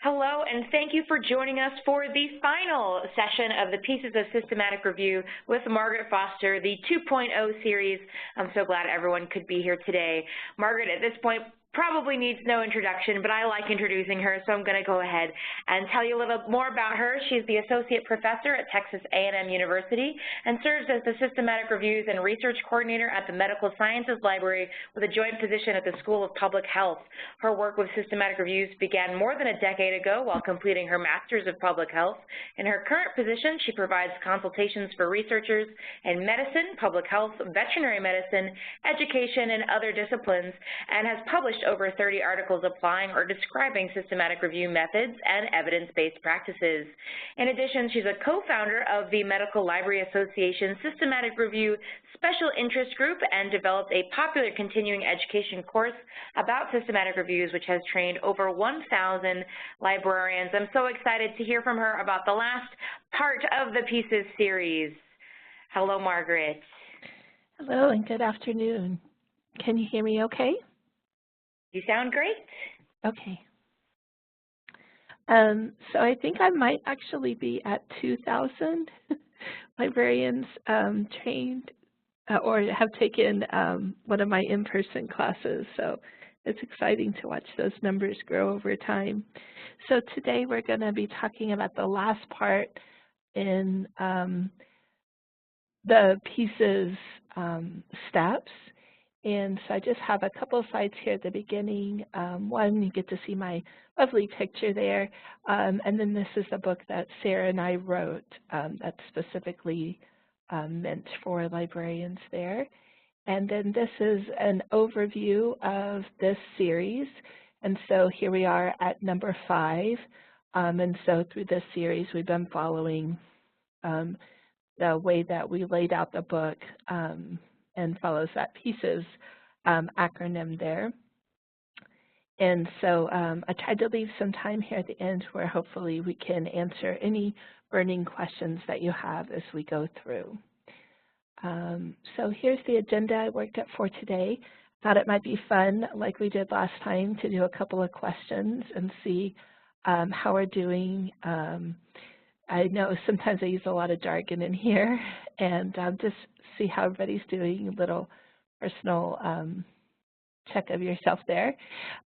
Hello, and thank you for joining us for the final session of the Pieces of Systematic Review with Margaret Foster, the 2.0 series. I'm so glad everyone could be here today. Margaret, at this point, probably needs no introduction, but I like introducing her, so I'm going to go ahead and tell you a little more about her. She's the Associate Professor at Texas A&M University and serves as the Systematic Reviews and Research Coordinator at the Medical Sciences Library with a joint position at the School of Public Health. Her work with Systematic Reviews began more than a decade ago while completing her Master's of Public Health. In her current position, she provides consultations for researchers in medicine, public health, veterinary medicine, education, and other disciplines, and has published over 30 articles applying or describing systematic review methods and evidence-based practices. In addition, she's a co-founder of the Medical Library Association Systematic Review Special Interest Group and developed a popular continuing education course about systematic reviews, which has trained over 1,000 librarians. I'm so excited to hear from her about the last part of the Pieces series. Hello, Margaret. Hello, and good afternoon. Can you hear me okay? You sound great. Okay. So I think I might actually be at 2,000 librarians trained or have taken one of my in-person classes. So it's exciting to watch those numbers grow over time. So today we're going to be talking about the last part in the Pieces steps. And so I just have a couple of slides here at the beginning. One, you get to see my lovely picture there. And then this is the book that Sarah and I wrote that's specifically meant for librarians there. And then this is an overview of this series. And so here we are at number 5. And so through this series, we've been following the way that we laid out the book and follows that Pieces acronym there. And so I tried to leave some time here at the end where hopefully we can answer any burning questions that you have as we go through. So here's the agenda I worked up for today. Thought it might be fun, like we did last time, to do a couple of questions and see how we're doing. I know sometimes I use a lot of jargon in here, and just see how everybody's doing, a little personal check of yourself there.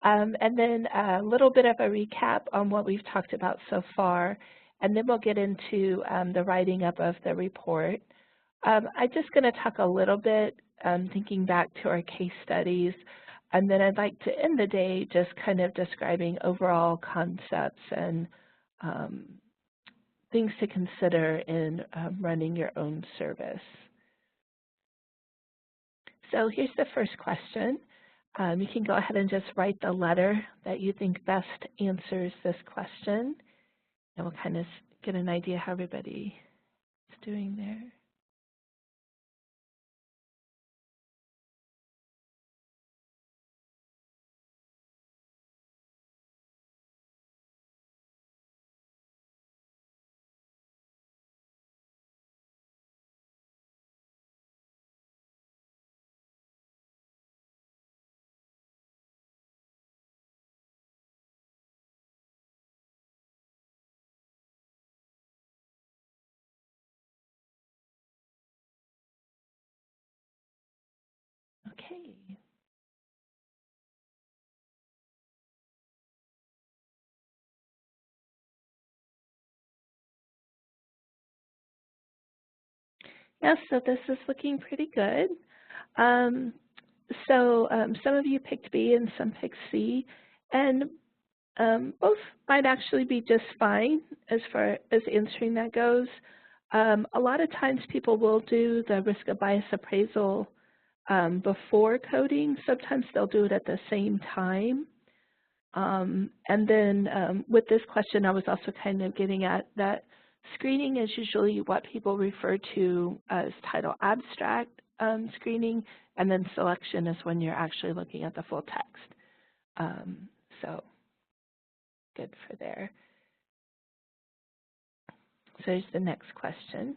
And then a little bit of a recap on what we've talked about so far, and then we'll get into the writing up of the report. I'm just going to talk a little bit, thinking back to our case studies, and then I'd like to end the day just kind of describing overall concepts and things to consider in running your own service. So here's the first question. You can go ahead and just write the letter that you think best answers this question, and we'll kind of get an idea how everybody is doing there. Okay. Yeah, so this is looking pretty good. Some of you picked B and some picked C, and both might actually be just fine as far as answering that goes. A lot of times people will do the risk of bias appraisal before coding. Sometimes they'll do it at the same time. And then with this question, I was also kind of getting at that screening is usually what people refer to as title abstract screening, and then selection is when you're actually looking at the full text. So good for there. So here's the next question.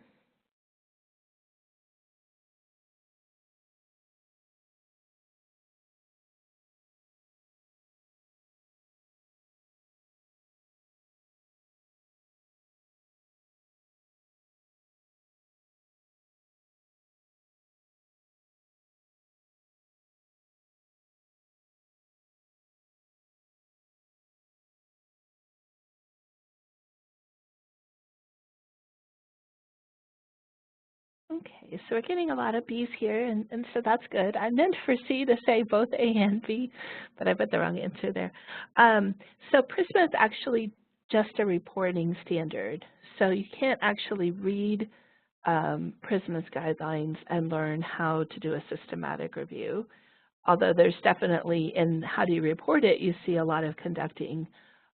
Okay, so we're getting a lot of B's here, and so that's good. I meant for C to say both A and B, but I put the wrong answer there. So Prisma is actually just a reporting standard. So you can't actually read Prisma's guidelines and learn how to do a systematic review. Although there's definitely, in how do you report it, you see a lot of conducting.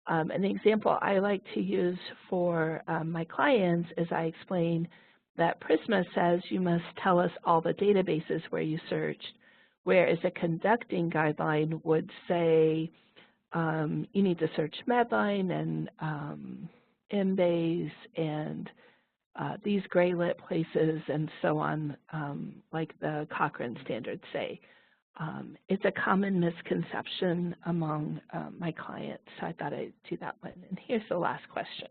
An example I like to use for my clients is I explain that Prisma says you must tell us all the databases where you searched, whereas a conducting guideline would say you need to search Medline and Embase and these gray lit places and so on, like the Cochrane standards say. It's a common misconception among my clients, so I thought I'd do that one. And here's the last question.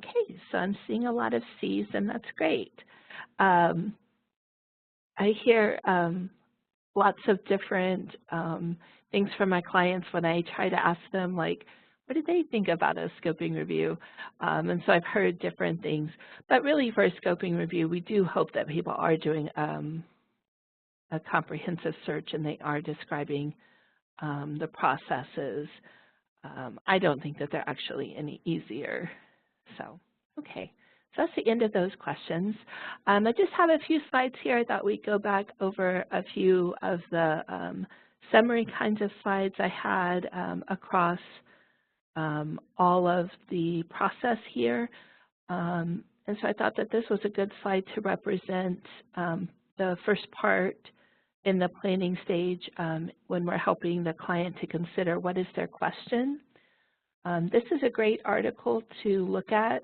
Okay, so I'm seeing a lot of C's, and that's great. I hear lots of different things from my clients when I try to ask them, like, what do they think about a scoping review? And so I've heard different things. But really, for a scoping review, we do hope that people are doing a comprehensive search and they are describing the processes. I don't think that they're actually any easier. So, okay. So that's the end of those questions. I just have a few slides here. I thought we'd go back over a few of the summary kinds of slides I had across all of the process here. And so I thought that this was a good slide to represent the first part in the planning stage when we're helping the client to consider what is their question. This is a great article to look at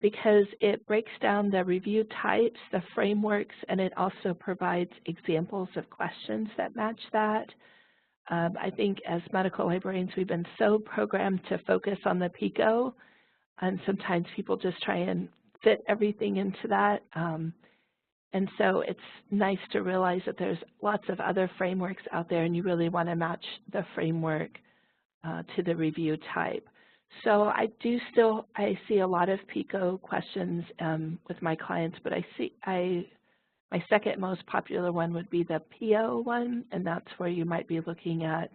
because it breaks down the review types, the frameworks, and it also provides examples of questions that match that. I think as medical librarians, we've been so programmed to focus on the PICO, and sometimes people just try and fit everything into that. And so it's nice to realize that there's lots of other frameworks out there, and you really want to match the framework to the review type. So I see a lot of PICO questions with my clients, but my second most popular one would be the PO one, and that's where you might be looking at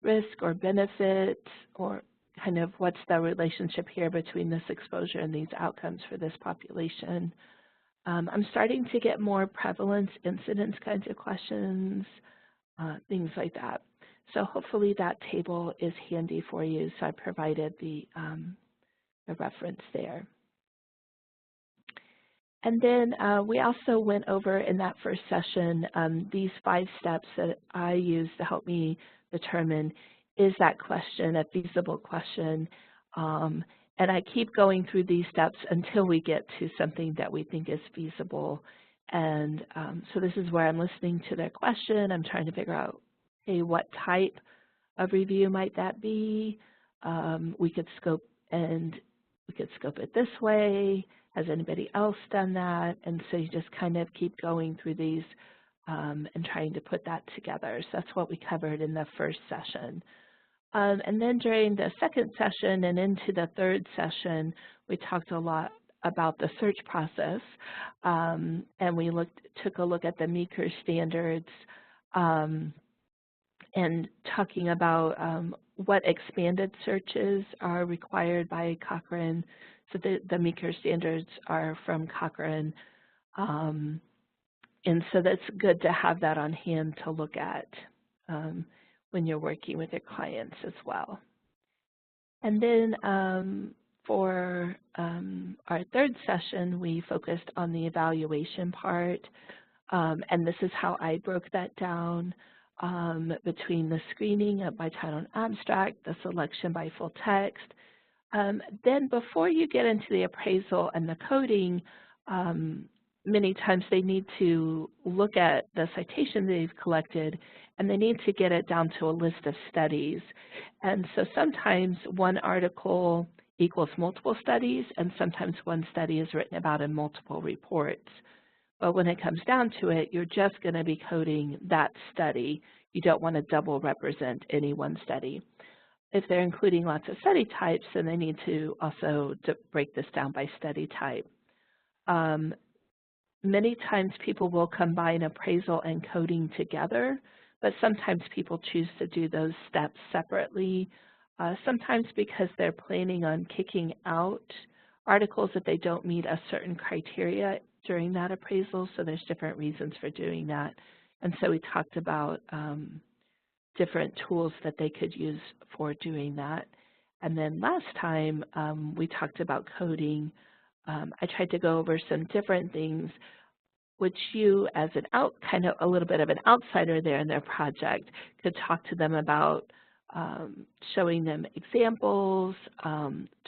risk or benefit, or kind of what's the relationship here between this exposure and these outcomes for this population. I'm starting to get more prevalence incidence kinds of questions, things like that. So hopefully that table is handy for you. So I provided the reference there. And then we also went over in that first session these 5 steps that I use to help me determine, is that question a feasible question? And I keep going through these steps until we get to something that we think is feasible. And so this is where I'm listening to their question. I'm trying to figure out, hey, what type of review might that be? We could scope it this way. Has anybody else done that? And so you just kind of keep going through these and trying to put that together. So that's what we covered in the first session. And then during the second session and into the third session, we talked a lot about the search process, and we took a look at the Meeker standards and talking about what expanded searches are required by Cochrane. So the Meeker standards are from Cochrane, and so that's good to have that on hand to look at when you're working with your clients as well. And then for our third session, we focused on the evaluation part, and this is how I broke that down between the screening by title and abstract, the selection by full text, Then before you get into the appraisal and the coding, many times they need to look at the citation they've collected, and they need to get it down to a list of studies. And so sometimes one article equals multiple studies, and sometimes one study is written about in multiple reports. But when it comes down to it, you're just going to be coding that study. You don't want to double represent any one study. If they're including lots of study types, then they need to also break this down by study type. Many times people will combine appraisal and coding together, but sometimes people choose to do those steps separately, sometimes because they're planning on kicking out articles if they don't meet a certain criteria during that appraisal, so there's different reasons for doing that. And so we talked about different tools that they could use for doing that. And then last time we talked about coding. I tried to go over some different things which you, as kind of a little bit of an outsider there in their project, could talk to them about, showing them examples,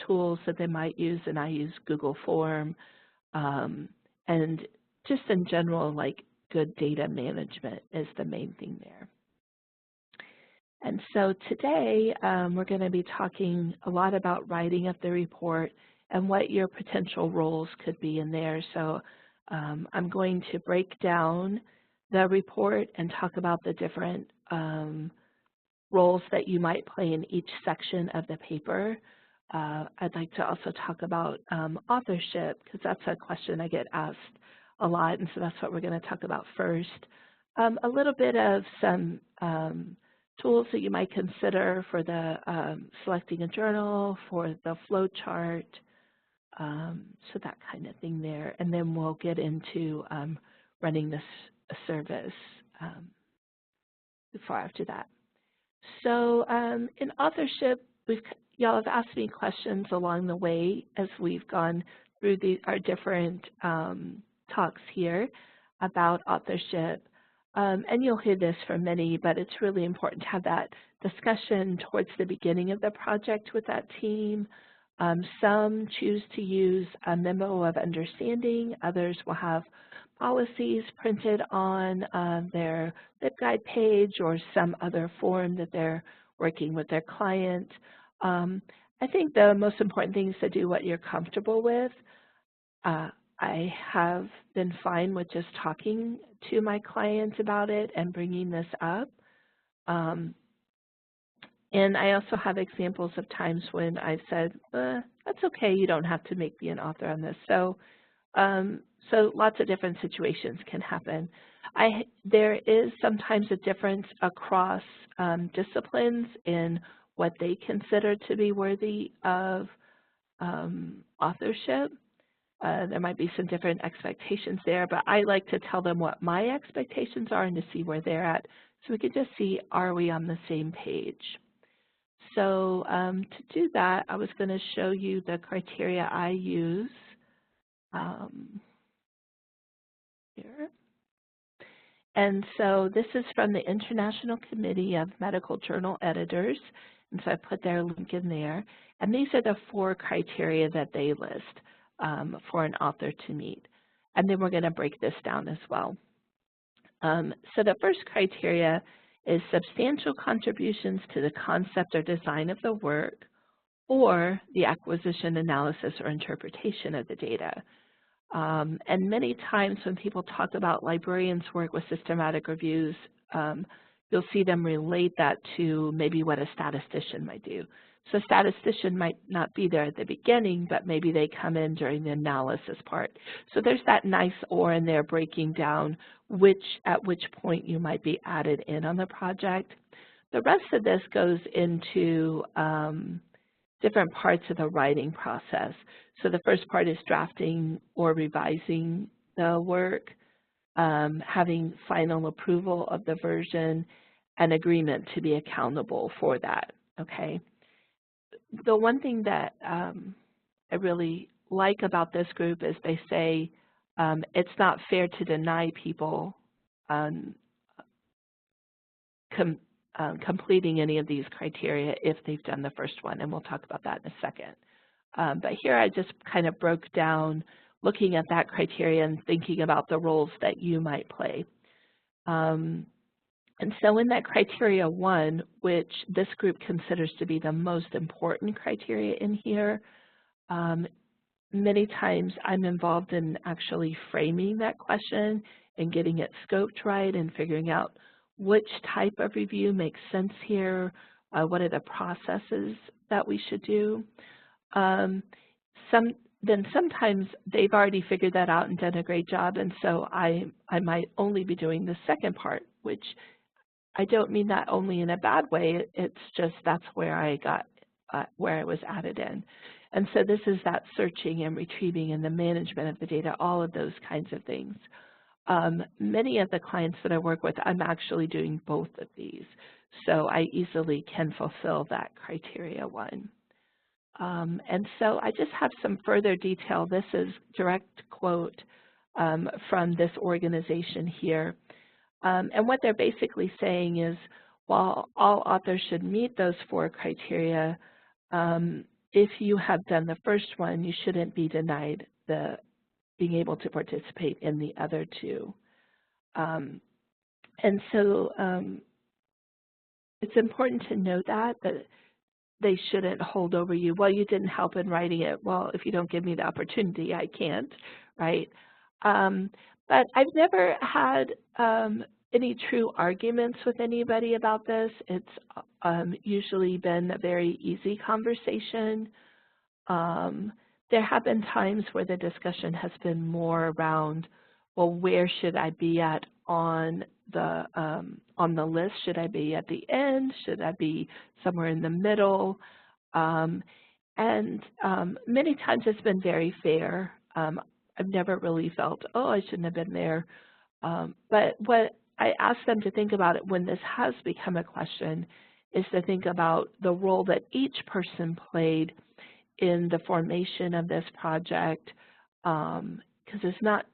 tools that they might use, and I use Google Form, and just in general, like good data management is the main thing there. And so today we're going to be talking a lot about writing up the report and what your potential roles could be in there. So I'm going to break down the report and talk about the different roles that you might play in each section of the paper. I'd like to also talk about authorship, because that's a question I get asked a lot, and so that's what we're going to talk about first. A little bit of some tools that you might consider for the selecting a journal, for the flow chart, so that kind of thing there. And then we'll get into running this service before after that. So in authorship, y'all have asked me questions along the way as we've gone through our different talks here about authorship. And you'll hear this from many, but it's really important to have that discussion towards the beginning of the project with that team. Some choose to use a memo of understanding. Others will have policies printed on their LibGuide page or some other form that they're working with their client. I think the most important thing is to do what you're comfortable with. I have been fine with just talking to my clients about it and bringing this up. And I also have examples of times when I've said, that's okay, you don't have to make me an author on this. So, so lots of different situations can happen. There is sometimes a difference across disciplines in what they consider to be worthy of authorship. There might be some different expectations there, but I like to tell them what my expectations are and to see where they're at, so we can just see, are we on the same page? So to do that, I was going to show you the criteria I use here. And so this is from the International Committee of Medical Journal Editors, and so I put their link in there. And these are the 4 criteria that they list for an author to meet. And then we're going to break this down as well. So the first criteria is substantial contributions to the concept or design of the work, or the acquisition, analysis, or interpretation of the data. And many times when people talk about librarians' work with systematic reviews, you'll see them relate that to maybe what a statistician might do. So a statistician might not be there at the beginning, but maybe they come in during the analysis part. So there's that nice or in there breaking down at which point you might be added in on the project. The rest of this goes into different parts of the writing process. So the first part is drafting or revising the work, having final approval of the version, and agreement to be accountable for that, okay? The one thing that I really like about this group is they say it's not fair to deny people completing any of these criteria if they've done the first one, and we'll talk about that in a second. But here I just kind of broke down looking at that criteria and thinking about the roles that you might play. And so in that criteria 1, which this group considers to be the most important criteria in here, many times I'm involved in actually framing that question and getting it scoped right and figuring out which type of review makes sense here, what are the processes that we should do. Then sometimes they've already figured that out and done a great job, and so I might only be doing the second part, which I don't mean that only in a bad way. It's just that's where I got, where I was added in. And so this is that searching and retrieving and the management of the data, all of those kinds of things. Many of the clients that I work with, I'm actually doing both of these. So I easily can fulfill that criteria 1. And so I just have some further detail. This is direct quote from this organization here. And what they're basically saying is, while all authors should meet those 4 criteria, if you have done the first one, you shouldn't be denied the being able to participate in the other 2. And so it's important to know that they shouldn't hold over you. Well, you didn't help in writing it. Well, if you don't give me the opportunity, I can't, right? But I've never had any true arguments with anybody about this. It's usually been a very easy conversation. There have been times where the discussion has been more around, well, where should I be at on the list? Should I be at the end? Should I be somewhere in the middle? And many times it's been very fair. I've never really felt, oh, I shouldn't have been there. But what I ask them to think about it when this has become a question is to think about the role that each person played in the formation of this project, because it's not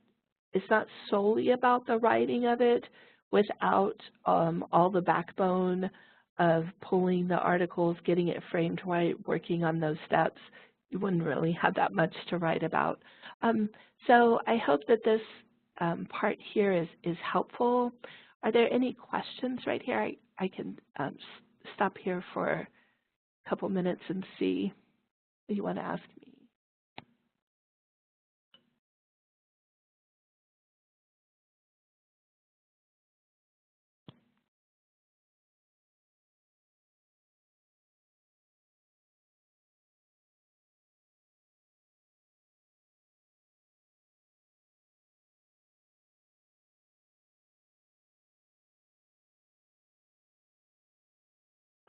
solely about the writing of it. Without all the backbone of pulling the articles, getting it framed right, working on those steps, you wouldn't really have that much to write about. So I hope that this part here is helpful. Are there any questions right here? I can stop here for a couple minutes and see if you want to ask me.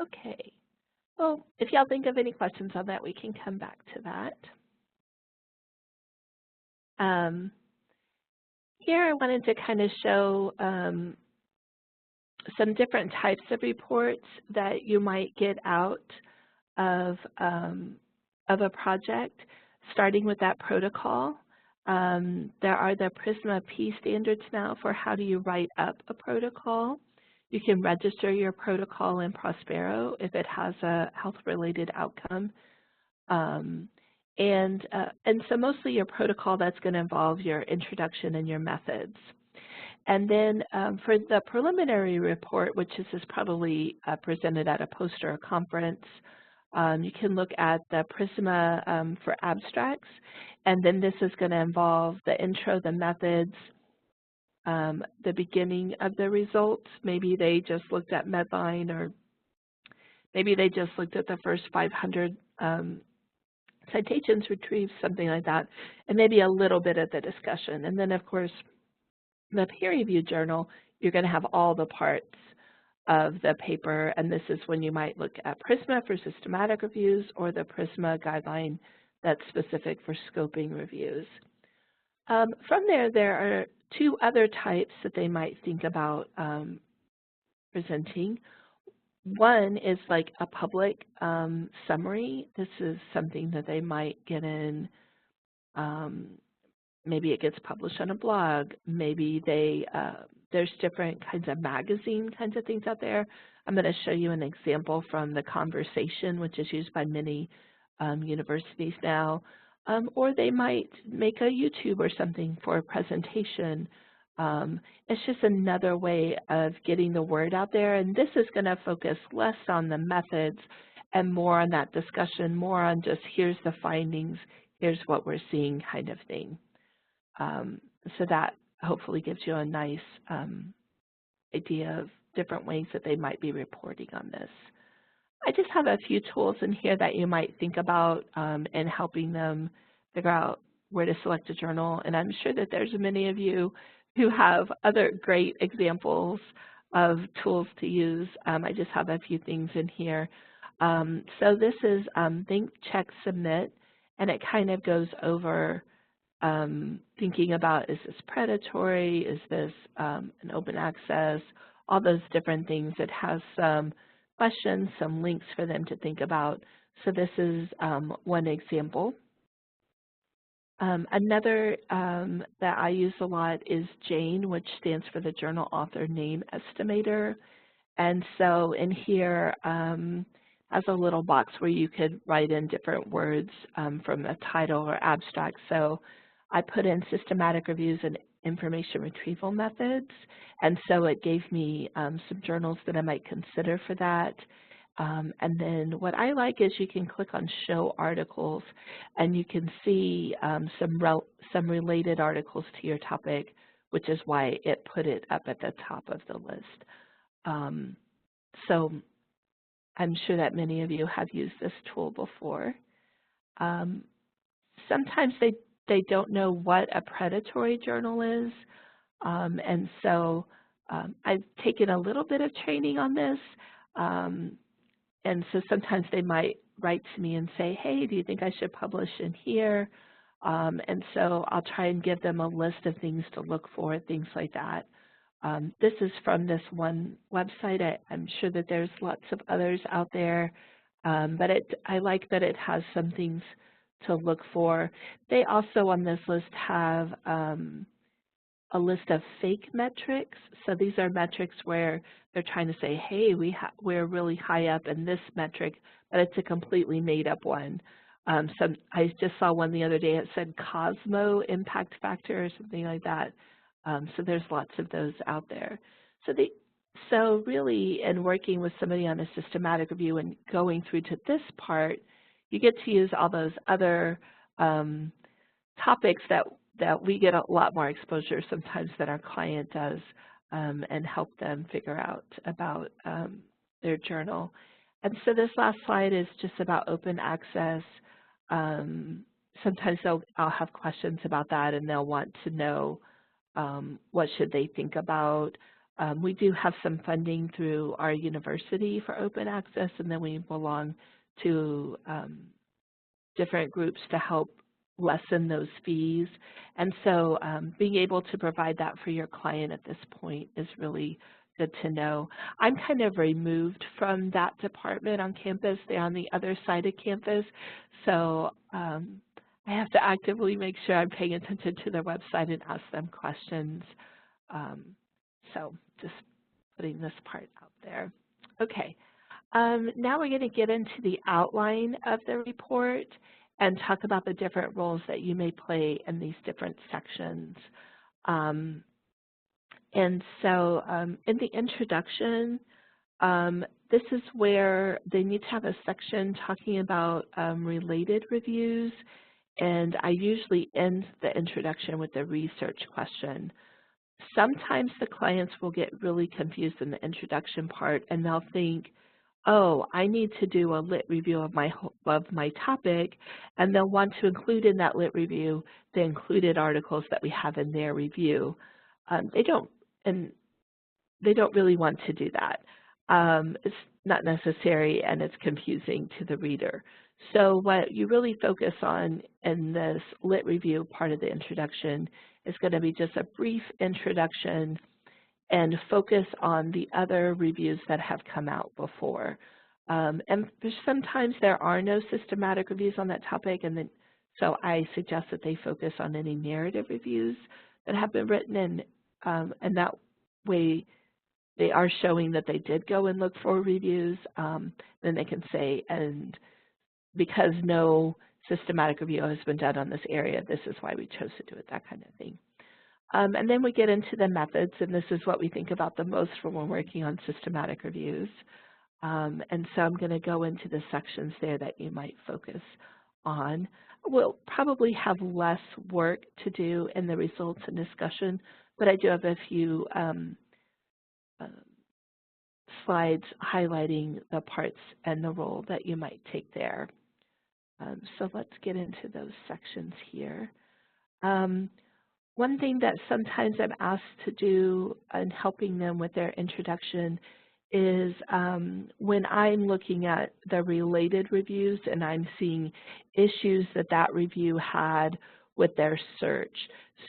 Okay. Well, if y'all think of any questions on that, we can come back to that. Here I wanted to kind of show some different types of reports that you might get out of a project, starting with that protocol. There are the Prisma P standards now for how do you write up a protocol. You can register your protocol in Prospero if it has a health-related outcome. And so mostly your protocol, that's going to involve your introduction and your methods. And then for the preliminary report, which is probably presented at a poster or conference, you can look at the Prisma for abstracts. And then this is going to involve the intro, the methods, the beginning of the results. Maybe they just looked at Medline, or maybe they just looked at the first 500 citations retrieved, something like that, and maybe a little bit of the discussion. And then, of course, the peer-reviewed journal, you're going to have all the parts of the paper, and this is when you might look at Prisma for systematic reviews or the Prisma guideline that's specific for scoping reviews. From there are 2 other types that they might think about presenting. One is like a public summary. This is something that they might get in, maybe it gets published on a blog, maybe there's different kinds of magazine kinds of things out there. I'm going to show you an example from The Conversation, which is used by many universities now, or they might make a YouTube or something for a presentation. It's just another way of getting the word out there, and this is going to focus less on the methods and more on that discussion, more on just here's the findings, here's what we're seeing kind of thing. So that hopefully gives you a nice idea of different ways that they might be reporting on this. I just have a few tools in here that you might think about in helping them figure out where to select a journal, and I'm sure that there's many of you who have other great examples of tools to use. I just have a few things in here. So this is Think, Check, Submit, and it kind of goes over thinking about, is this predatory, is this an open access, all those different things. It has some questions, some links for them to think about. So this is one example. Another that I use a lot is JANE, which stands for the Journal Author Name Estimator. And so in here has a little box where you could write in different words from a title or abstract. So I put in systematic reviews and information retrieval methods, and so it gave me some journals that I might consider for that. And then what I like is you can click on Show Articles, and you can see some related articles to your topic, which is why it put it up at the top of the list. So I'm sure that many of you have used this tool before. Sometimes they don't know what a predatory journal is, and so I've taken a little bit of training on this. And so sometimes they might write to me and say, hey, do you think I should publish in here? And so I'll try and give them a list of things to look for, things like that. This is from this one website. I'm sure that there's lots of others out there, but I like that it has some things to look for. They also on this list have a list of fake metrics. So these are metrics where they're trying to say, hey, we're really high up in this metric, but it's a completely made up one. So I just saw one the other day, it said Cosmo impact factor or something like that. So there's lots of those out there. So really, in working with somebody on a systematic review and going through to this part, you get to use all those other topics that we get a lot more exposure sometimes than our client does, and help them figure out about their journal. And so this last slide is just about open access. Sometimes I'll have questions about that, and they'll want to know what should they think about. We do have some funding through our university for open access, and then we belong to different groups to help lessen those fees. And so being able to provide that for your client at this point is really good to know. I'm kind of removed from that department on campus. They're on the other side of campus. So I have to actively make sure I'm paying attention to their website and ask them questions. So just putting this part out there. Okay, now we're going to get into the outline of the report and talk about the different roles that you may play in these different sections. And so in the introduction, this is where they need to have a section talking about related reviews, and I usually end the introduction with a research question. Sometimes the clients will get really confused in the introduction part, and they'll think, oh, I need to do a lit review of my topic, and they'll want to include in that lit review the included articles that we have in their review. They don't really want to do that. It's not necessary, and it's confusing to the reader. So what you really focus on in this lit review part of the introduction is going to be just a brief introduction and focus on the other reviews that have come out before. And sometimes there are no systematic reviews on that topic, and so I suggest that they focus on any narrative reviews that have been written, and that way they are showing that they did go and look for reviews. Then they can say, and because no systematic review has been done on this area, this is why we chose to do it, that kind of thing. And then we get into the methods, and this is what we think about the most when we're working on systematic reviews. And so I'm going to go into the sections there that you might focus on. We'll probably have less work to do in the results and discussion, but I do have a few slides highlighting the parts and the role that you might take there. So let's get into those sections here. One thing that sometimes I'm asked to do in helping them with their introduction is when I'm looking at the related reviews and I'm seeing issues that that review had with their search.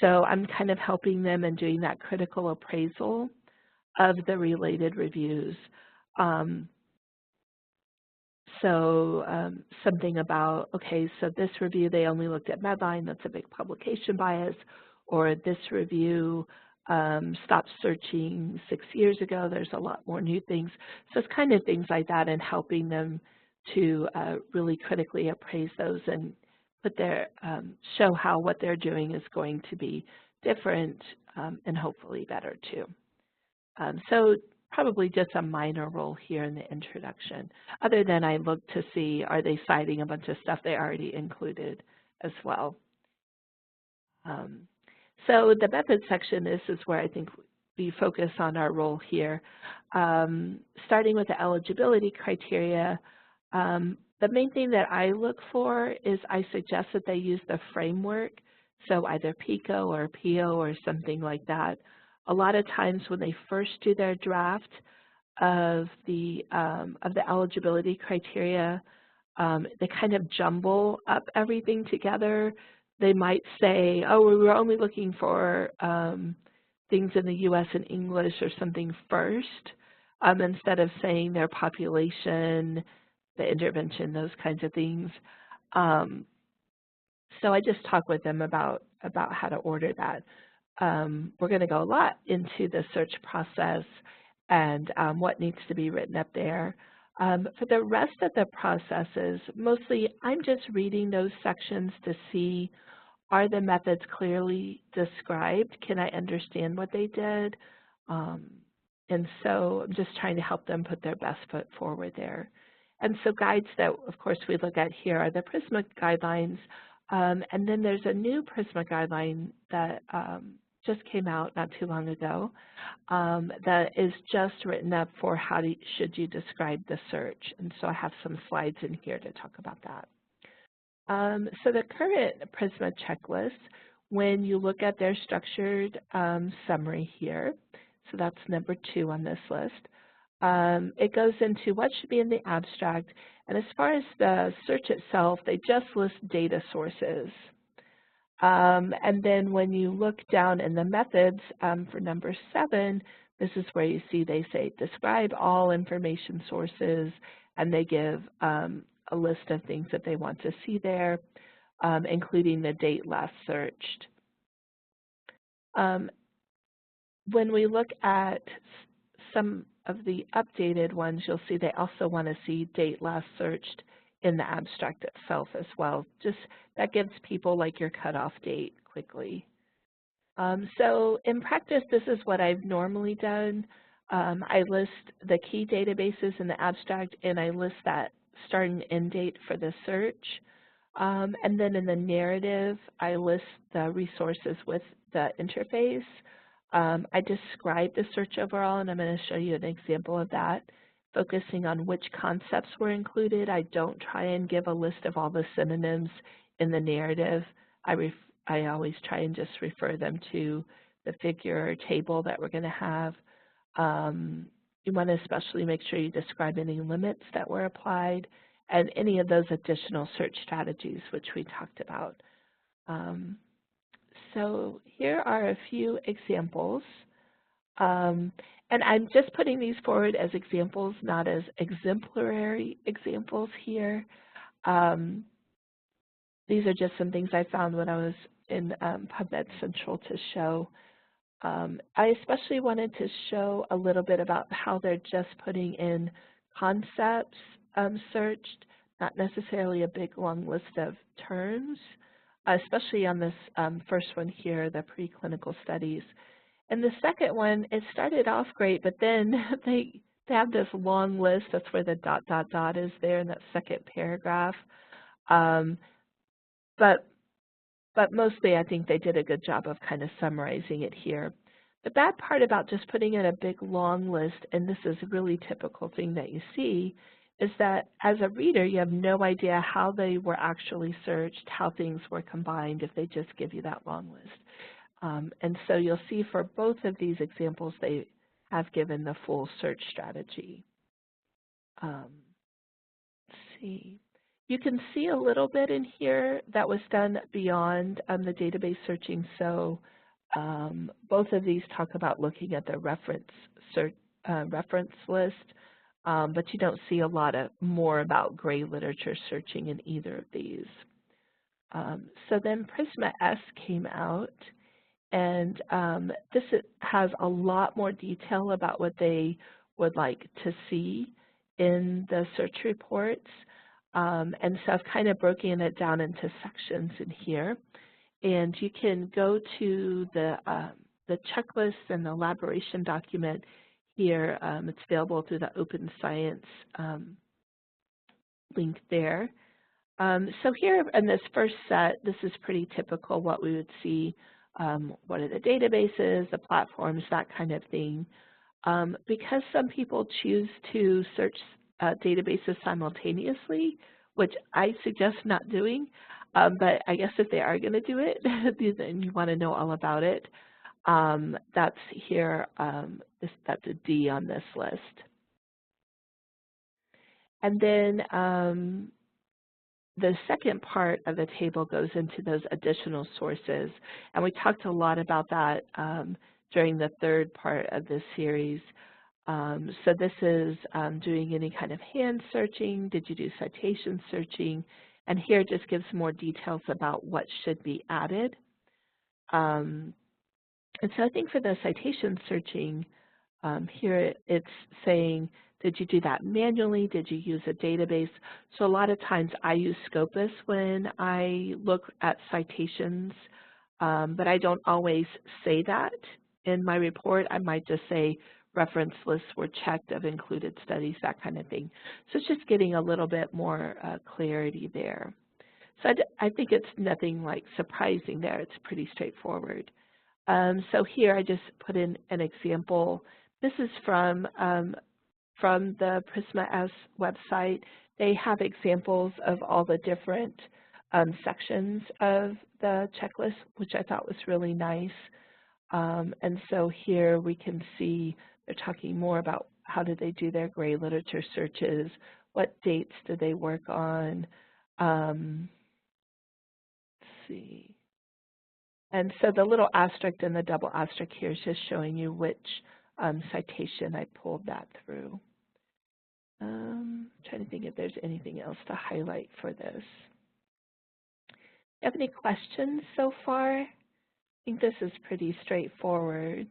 So I'm kind of helping them and doing that critical appraisal of the related reviews. Something about, okay, so this review, they only looked at Medline, that's a big publication bias, or this review stopped searching 6 years ago, there's a lot more new things. So it's kind of things like that and helping them to really critically appraise those and put their, show how what they're doing is going to be different and hopefully better too. So probably just a minor role here in the introduction, other than I look to see, are they citing a bunch of stuff they already included as well. So the method section, this is where I think we focus on our role here. Starting with the eligibility criteria, the main thing that I look for is I suggest that they use the framework, so either PICO or PO or something like that. A lot of times when they first do their draft of the eligibility criteria, they kind of jumble up everything together. They might say, oh, we were only looking for things in the U.S. and English or something first, instead of saying their population, the intervention, those kinds of things. So I just talk with them about how to order that. We're going to go a lot into the search process and what needs to be written up there. For the rest of the processes, mostly I'm just reading those sections to see, are the methods clearly described? Can I understand what they did? And so I'm just trying to help them put their best foot forward there. And so guides that, of course, we look at here are the PRISMA guidelines. And then there's a new PRISMA guideline that just came out not too long ago that is just written up for how should you describe the search. And so I have some slides in here to talk about that. So the current PRISMA checklist, when you look at their structured summary here, so that's number 2 on this list, it goes into what should be in the abstract. And as far as the search itself, they just list data sources. And then when you look down in the methods for number 7, this is where you see they say describe all information sources, and they give a list of things that they want to see there, including the date last searched. When we look at some of the updated ones, you'll see they also want to see date last searched in the abstract itself as well. Just that gives people like your cutoff date quickly. So in practice, this is what I've normally done. I list the key databases in the abstract, and I list that start and end date for the search. And then in the narrative, I list the resources with the interface. I describe the search overall, and I'm going to show you an example of that, focusing on which concepts were included. I don't try and give a list of all the synonyms in the narrative. I always try and just refer them to the figure or table that we're going to have. You want to especially make sure you describe any limits that were applied and any of those additional search strategies which we talked about. So here are a few examples. And I'm just putting these forward as examples, not as exemplary examples here. These are just some things I found when I was in PubMed Central to show. I especially wanted to show a little bit about how they're just putting in concepts searched, not necessarily a big long list of terms, especially on this first one here, the preclinical studies. And the second one, it started off great, but then they have this long list. That's where the ... is there in that second paragraph. But mostly I think they did a good job of kind of summarizing it here. The bad part about just putting in a big long list, and this is a really typical thing that you see, is that as a reader you have no idea how they were actually searched, how things were combined if they just give you that long list. And so you'll see for both of these examples they have given the full search strategy. Let's see. You can see a little bit in here that was done beyond the database searching. So both of these talk about looking at the reference list, but you don't see a lot more about gray literature searching in either of these. So then Prisma S came out, and this has a lot more detail about what they would like to see in the search reports. And so I've kind of broken it down into sections in here. And you can go to the checklist and the elaboration document here. It's available through the Open Science link there. So here in this first set, this is pretty typical what we would see. What are the databases, the platforms, that kind of thing. Because some people choose to search databases simultaneously, which I suggest not doing, but I guess if they are going to do it, then you want to know all about it. That's here, that's a D on this list. And then the second part of the table goes into those additional sources, and we talked a lot about that during the third part of this series. So this is doing any kind of hand searching, did you do citation searching, and here it just gives more details about what should be added. And so I think for the citation searching, here it's saying, did you do that manually? Did you use a database? So a lot of times I use Scopus when I look at citations, but I don't always say that in my report. I might just say reference lists were checked of included studies, that kind of thing. So it's just getting a little bit more clarity there. So I think it's nothing like surprising there. It's pretty straightforward. So here I just put in an example. This is from the Prisma S website. They have examples of all the different sections of the checklist, which I thought was really nice. And so here we can see they're talking more about how did they do their gray literature searches, what dates did they work on. Let's see. And so the little asterisk and the double asterisk here is just showing you which citation I pulled that through. Trying to think if there's anything else to highlight for this. Do you have any questions so far? I think this is pretty straightforward.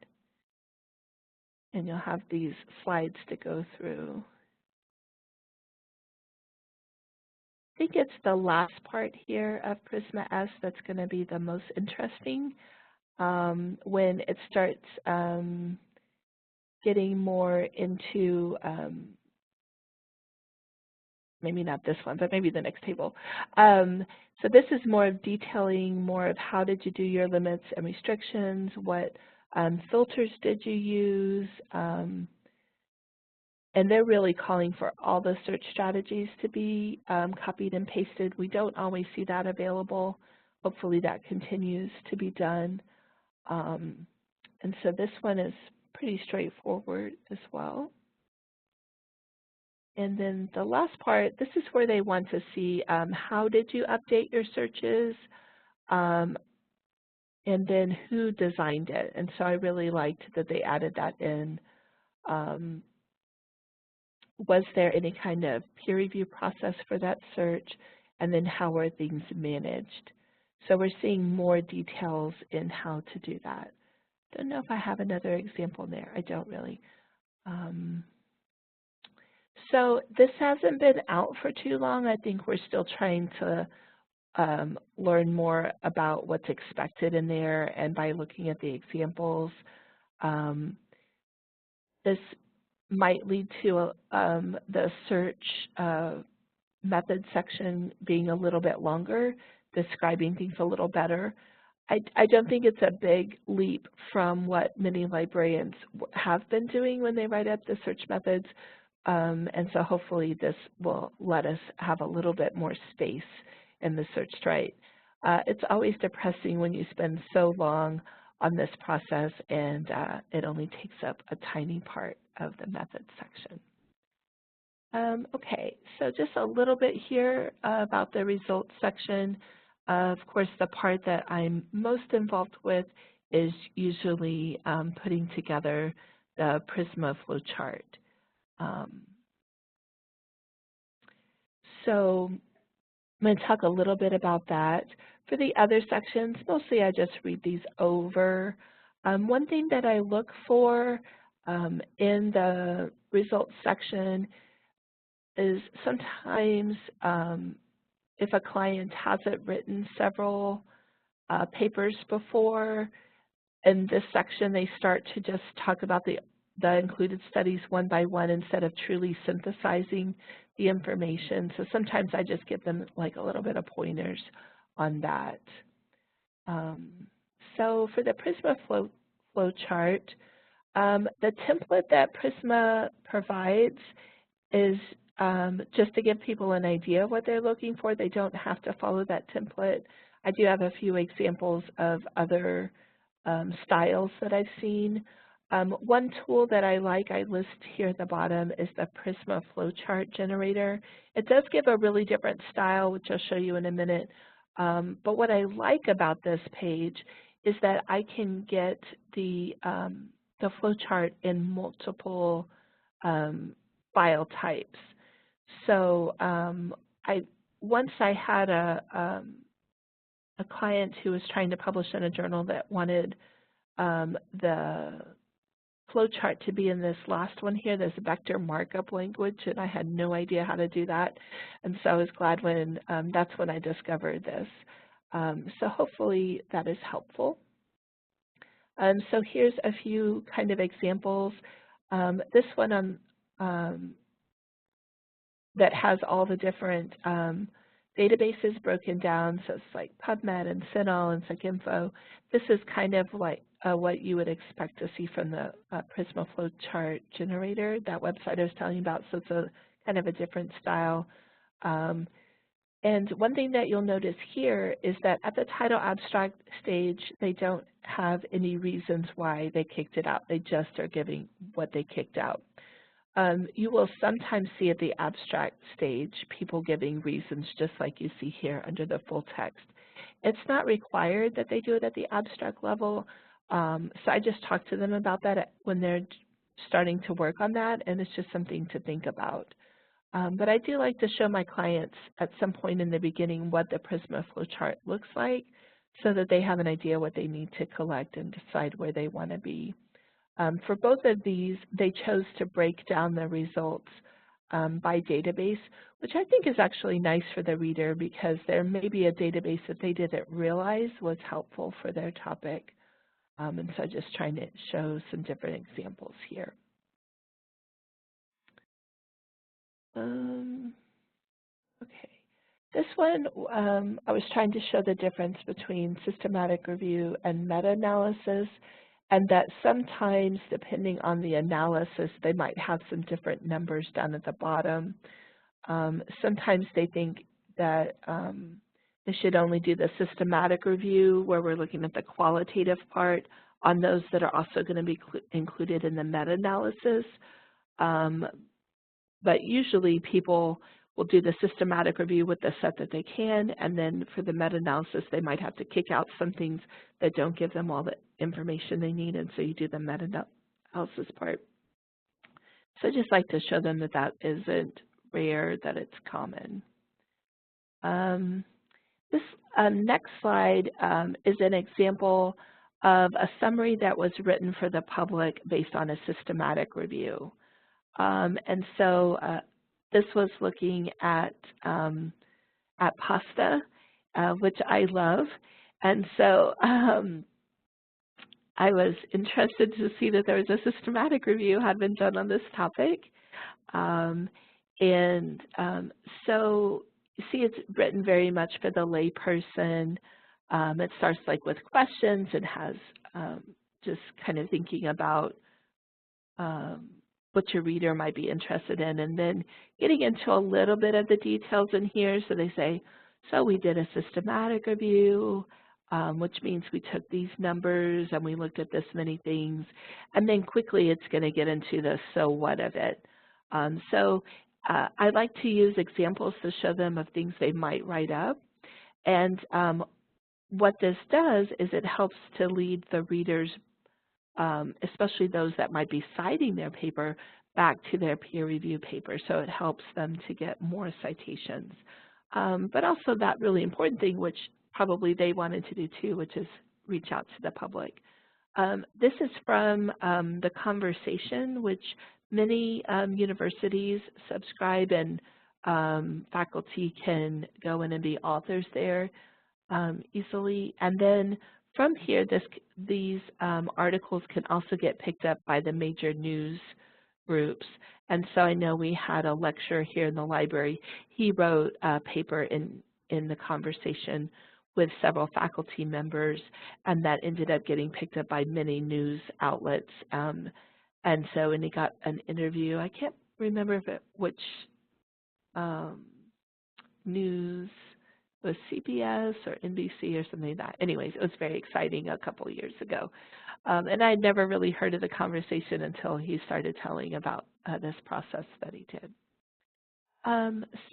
And you'll have these slides to go through. I think it's the last part here of Prisma S that's going to be the most interesting when it starts getting more into maybe not this one, but maybe the next table. So this is more of detailing more of how did you do your limits and restrictions, what filters did you use, and they're really calling for all the search strategies to be copied and pasted. We don't always see that available. Hopefully that continues to be done. And so this one is pretty straightforward as well. And then the last part, this is where they want to see how did you update your searches, and then who designed it. And so I really liked that they added that in. Was there any kind of peer review process for that search? And then how were things managed? So we're seeing more details in how to do that. Don't know if I have another example there. I don't really. So this hasn't been out for too long. I think we're still trying to learn more about what's expected in there, and by looking at the examples, this might lead to the search method section being a little bit longer, describing things a little better. I don't think it's a big leap from what many librarians have been doing when they write up the search methods, and so hopefully this will let us have a little bit more space in the search trait. It's always depressing when you spend so long on this process and it only takes up a tiny part of the methods section. Okay, so just a little bit here about the results section. Of course, the part that I'm most involved with is usually putting together the Prisma flowchart. So I'm going to talk a little bit about that. For the other sections, mostly I just read these over. One thing that I look for in the results section is sometimes if a client hasn't written several papers before, in this section they start to just talk about the included studies one by one instead of truly synthesizing the information. So sometimes I just give them like a little bit of pointers on that. So for the Prisma flow chart, the template that Prisma provides is just to give people an idea of what they're looking for. They don't have to follow that template. I do have a few examples of other styles that I've seen. One tool that I like, I list here at the bottom, is the Prisma flowchart generator. It does give a really different style, which I'll show you in a minute. But what I like about this page is that I can get the flowchart in multiple file types. So once I had a client who was trying to publish in a journal that wanted the flowchart to be in this last one here, this vector markup language, and I had no idea how to do that. And so I was glad when that's when I discovered this. So hopefully that is helpful. So here's a few kind of examples. This one that has all the different databases broken down, so it's like PubMed and CINAHL and PsycInfo. This is kind of like what you would expect to see from the Prisma flowchart generator, that website I was telling you about, so it's a kind of a different style. And one thing that you'll notice here is that at the title abstract stage, they don't have any reasons why they kicked it out. They just are giving what they kicked out. You will sometimes see at the abstract stage people giving reasons just like you see here under the full text. It's not required that they do it at the abstract level, so I just talk to them about that when they're starting to work on that, and it's just something to think about. But I do like to show my clients at some point in the beginning what the Prisma flowchart looks like so that they have an idea what they need to collect and decide where they want to be. For both of these, they chose to break down the results by database, which I think is actually nice for the reader because there may be a database that they didn't realize was helpful for their topic. And so just trying to show some different examples here. Okay. This one, I was trying to show the difference between systematic review and meta-analysis, and that sometimes, depending on the analysis, they might have some different numbers down at the bottom. Sometimes they think that they should only do the systematic review, where we're looking at the qualitative part, on those that are also going to be included in the meta-analysis. But usually people will do the systematic review with the set that they can, and then for the meta-analysis they might have to kick out some things that don't give them all the information they need, and so you do the meta-analysis part. So I just like to show them that that isn't rare, that it's common. This next slide is an example of a summary that was written for the public based on a systematic review. And so this was looking at pasta, which I love. And so I was interested to see that there was a systematic review had been done on this topic. So you see it's written very much for the layperson. It starts like with questions and has just kind of thinking about what your reader might be interested in, and then getting into a little bit of the details in here. So they say, so we did a systematic review, which means we took these numbers and we looked at this many things, and then quickly it's going to get into the so what of it. I like to use examples to show them of things they might write up, and what this does is it helps to lead the readers, especially those that might be citing their paper, back to their peer review paper. So it helps them to get more citations. But also that really important thing, which probably they wanted to do too, which is reach out to the public. This is from the Conversation, which many universities subscribe, and faculty can go in and be authors there easily. And then from here, these articles can also get picked up by the major news groups. And so I know we had a lecturer here in the library. He wrote a paper in the Conversation with several faculty members, and that ended up getting picked up by many news outlets. And he got an interview. I can't remember which news, was CBS or NBC or something like that. Anyways, it was very exciting a couple of years ago. And I had never really heard of the Conversation until he started telling about this process that he did.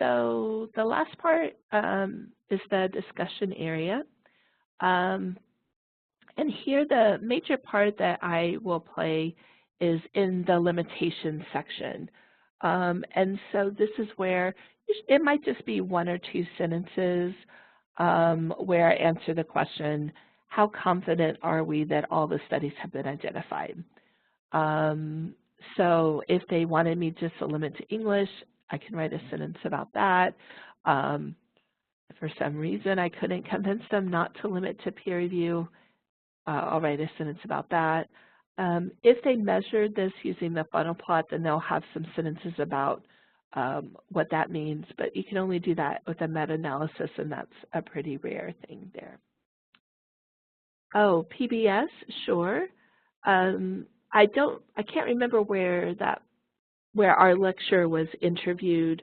So the last part is the discussion area. And here the major part that I will play is in the limitations section. And so this is where it might just be one or two sentences where I answer the question, how confident are we that all the studies have been identified? So if they wanted me just to limit to English, I can write a sentence about that. If for some reason I couldn't convince them not to limit to peer review, I'll write a sentence about that. If they measured this using the funnel plot, then they'll have some sentences about what that means, but you can only do that with a meta-analysis, and that's a pretty rare thing there. Oh, PBS, sure. I can't remember where our lecturer was interviewed,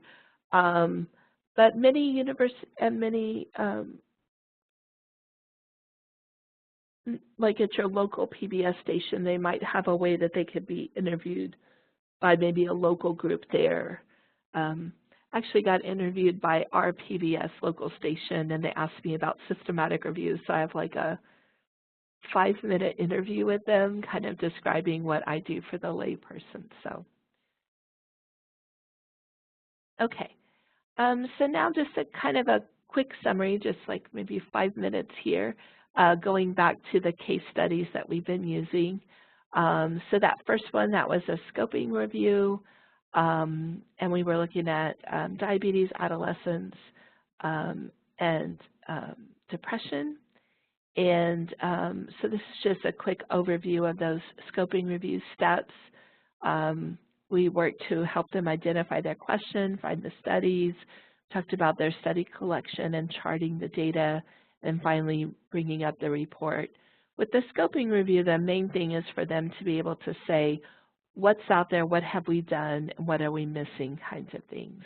but many universities and many like at your local PBS station, they might have a way that they could be interviewed by maybe a local group there. Actually got interviewed by our PBS local station, and they asked me about systematic reviews. So I have like a 5-minute interview with them, kind of describing what I do for the layperson. So, okay. So now just a kind of a quick summary, just like maybe 5 minutes here, going back to the case studies that we've been using. So that first one, that was a scoping review. And we were looking at diabetes, adolescents, and depression. And so this is just a quick overview of those scoping review steps. We worked to help them identify their question, find the studies, talked about their study collection and charting the data, and finally bringing up the report. With the scoping review, the main thing is for them to be able to say, what's out there, what have we done, and what are we missing kinds of things.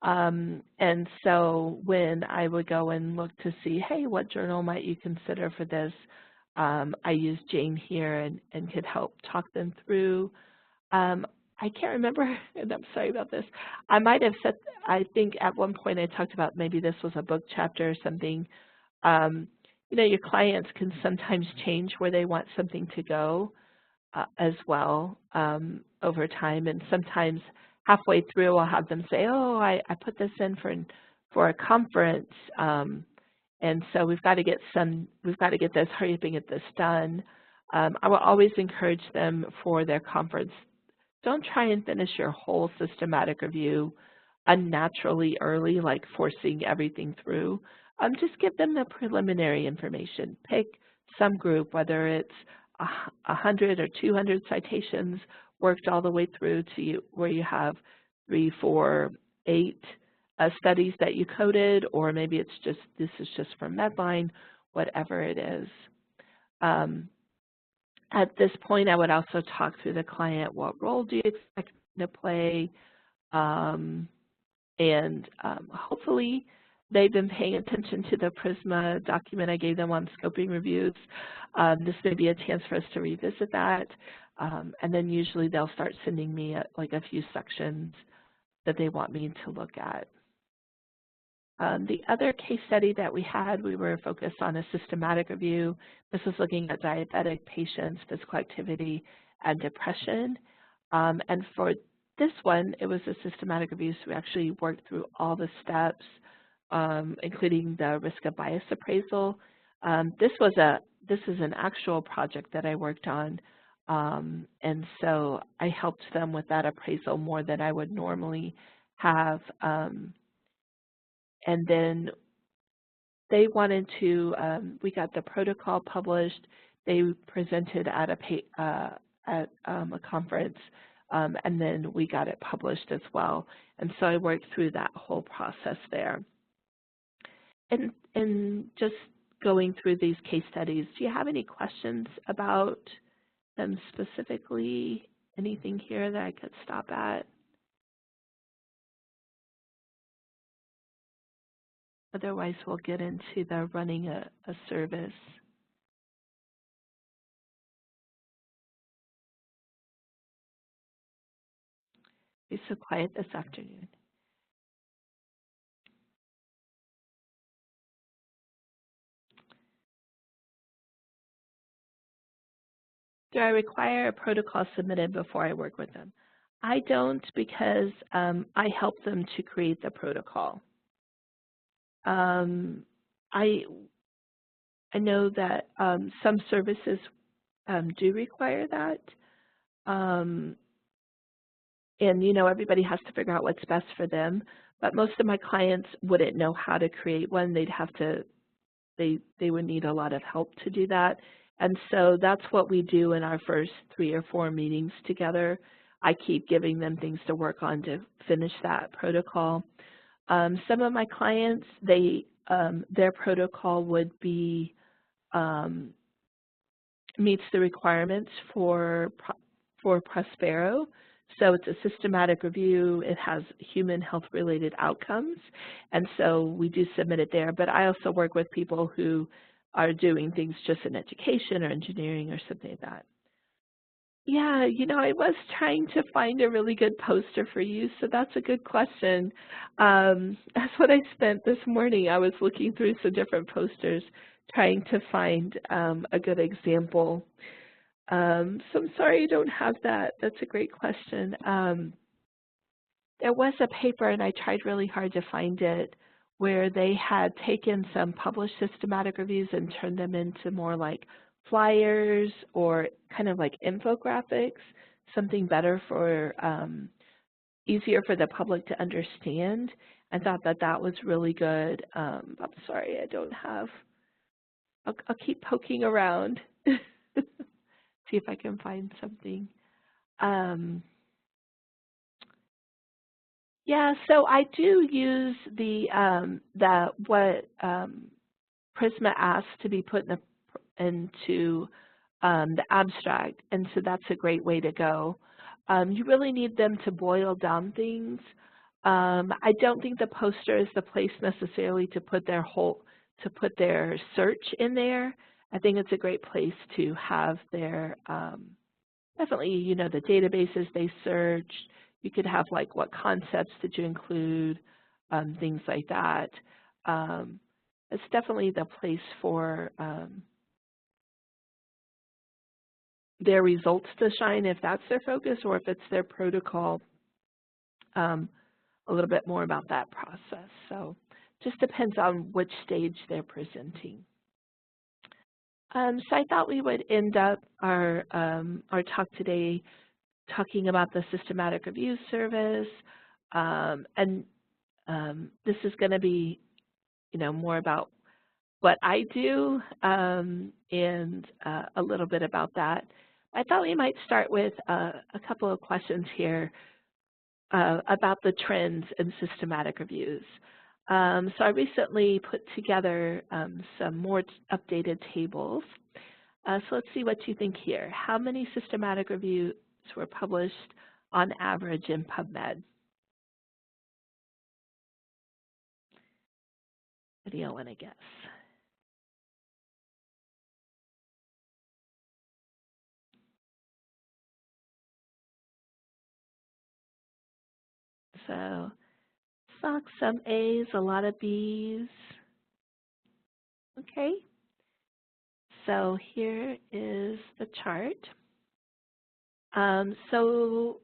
And so when I would go and look to see, hey, what journal might you consider for this, I used Jane here and could help talk them through. I can't remember, and I'm sorry about this. I might have said, I think at one point I talked about maybe this was a book chapter or something. You know, your clients can sometimes change where they want something to go as well over time, and sometimes halfway through I'll have them say, oh, I put this in for a conference, and so we've got to get this, hurry up and get this done. I will always encourage them for their conference, don't try and finish your whole systematic review unnaturally early, like forcing everything through. Just give them the preliminary information. Pick some group, whether it's 100 or 200 citations worked all the way through to where you have 3, 4, 8 studies that you coded, or maybe it's just, this is just from Medline, whatever it is. At this point, I would also talk through the client, what role do you expect to play, and hopefully they've been paying attention to the PRISMA document I gave them on scoping reviews. This may be a chance for us to revisit that, and then usually they'll start sending me like a few sections that they want me to look at. The other case study that we had, we were focused on a systematic review. This was looking at diabetic patients, physical activity, and depression. And for this one, it was a systematic review, so we actually worked through all the steps, including the risk of bias appraisal. This is an actual project that I worked on, and so I helped them with that appraisal more than I would normally have. And then they wanted to, we got the protocol published. They presented at a conference, and then we got it published as well. And so I worked through that whole process there. And just going through these case studies, do you have any questions about them specifically? Anything here that I could stop at? Otherwise, we'll get into the running a service. Be so quiet this afternoon. Do I require a protocol submitted before I work with them? I don't, because I help them to create the protocol. I know that some services do require that. And, you know, everybody has to figure out what's best for them. But most of my clients wouldn't know how to create one. They'd have to, they would need a lot of help to do that. And so that's what we do in our first 3 or 4 meetings together. I keep giving them things to work on to finish that protocol. Some of my clients, their protocol would be meets the requirements for Prospero. So it's a systematic review. It has human health-related outcomes, and so we do submit it there. But I also work with people who are doing things just in education or engineering or something like that. Yeah, you know, I was trying to find a really good poster for you, so that's a good question. That's what I spent this morning. I was looking through some different posters, trying to find a good example. So I'm sorry I don't have that. That's a great question. There was a paper, and I tried really hard to find it, where they had taken some published systematic reviews and turned them into more like flyers or kind of like infographics, something better for, easier for the public to understand. I thought that that was really good. I'm sorry, I don't have, I'll keep poking around, see if I can find something. Yeah, so I do use what PRISMA asks to be put into the abstract, and so that's a great way to go. You really need them to boil down things. I don't think the poster is the place necessarily to put their search in there. I think it's a great place to have their definitely, you know, the databases they search. You could have like what concepts did you include, things like that. It's definitely the place for their results to shine if that's their focus, or if it's their protocol, a little bit more about that process. So just depends on which stage they're presenting. So I thought we would end up our talk today talking about the systematic review service, And this is going to be, more about what I do and a little bit about that. I thought we might start with a couple of questions here about the trends in systematic reviews. So I recently put together some more updated tables. So let's see what you think here. How many systematic reviews were published on average in PubMed? What do you want to guess? So some A's, a lot of B's. Okay. So here is the chart. So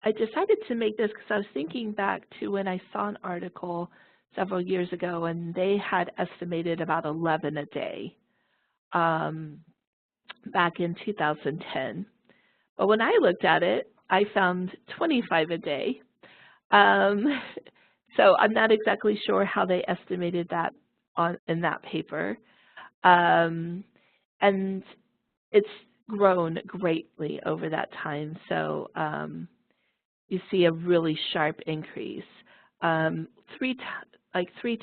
I decided to make this because I was thinking back to when I saw an article several years ago, and they had estimated about 11 a day back in 2010. But when I looked at it, I found 25 a day. So I'm not exactly sure how they estimated that in that paper. And it's grown greatly over that time. So you see a really sharp increase, three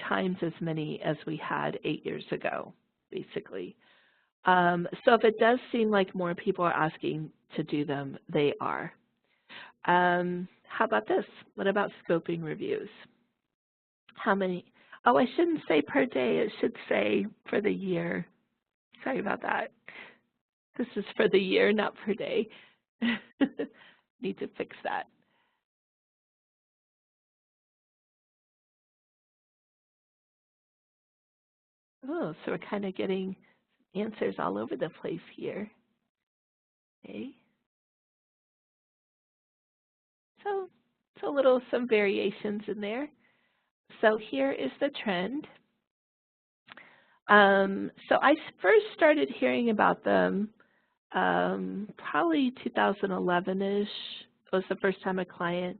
times as many as we had 8 years ago, basically. So if it does seem like more people are asking to do them, they are. How about this? What about scoping reviews? How many? Oh, I shouldn't say per day. It should say for the year. Sorry about that. This is for the year, not per day. Need to fix that. Oh, so we're kind of getting answers all over the place here. Okay. So it's some variations in there. So here is the trend. So I first started hearing about them probably 2011-ish. It was the first time a client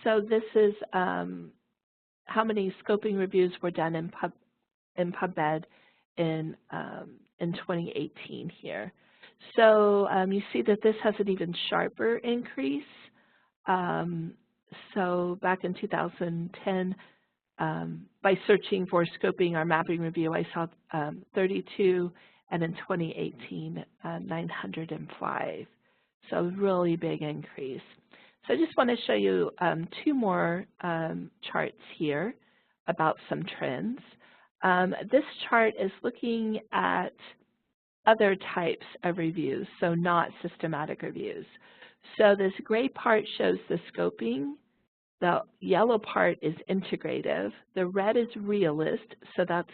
so this is how many scoping reviews were done in PubMed in 2018 here. So you see that this has an even sharper increase. So back in 2010, by searching for scoping or mapping review, I saw 32, and in 2018, 905. So really big increase. So I just want to show you two more charts here about some trends. This chart is looking at other types of reviews, so not systematic reviews. So this gray part shows the scoping. The yellow part is integrative. The red is realist, so that's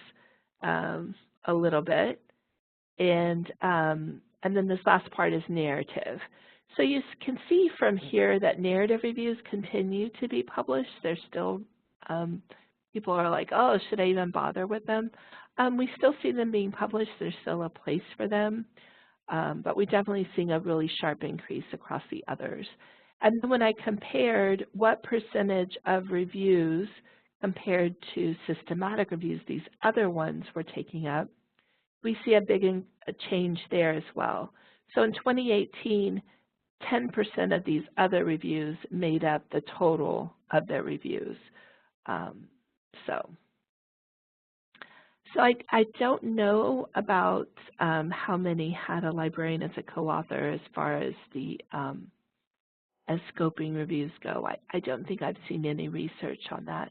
a little bit. And then this last part is narrative. So you can see from here that narrative reviews continue to be published. There's still, people are like, oh, should I even bother with them? We still see them being published. There's still a place for them. But we're definitely seeing a really sharp increase across the others. And then when I compared what percentage of reviews compared to systematic reviews these other ones were taking up, we see a big change there as well. So in 2018, 10% of these other reviews made up the total of their reviews. So I don't know about how many had a librarian as a co-author as far as the as scoping reviews go. I don't think I've seen any research on that.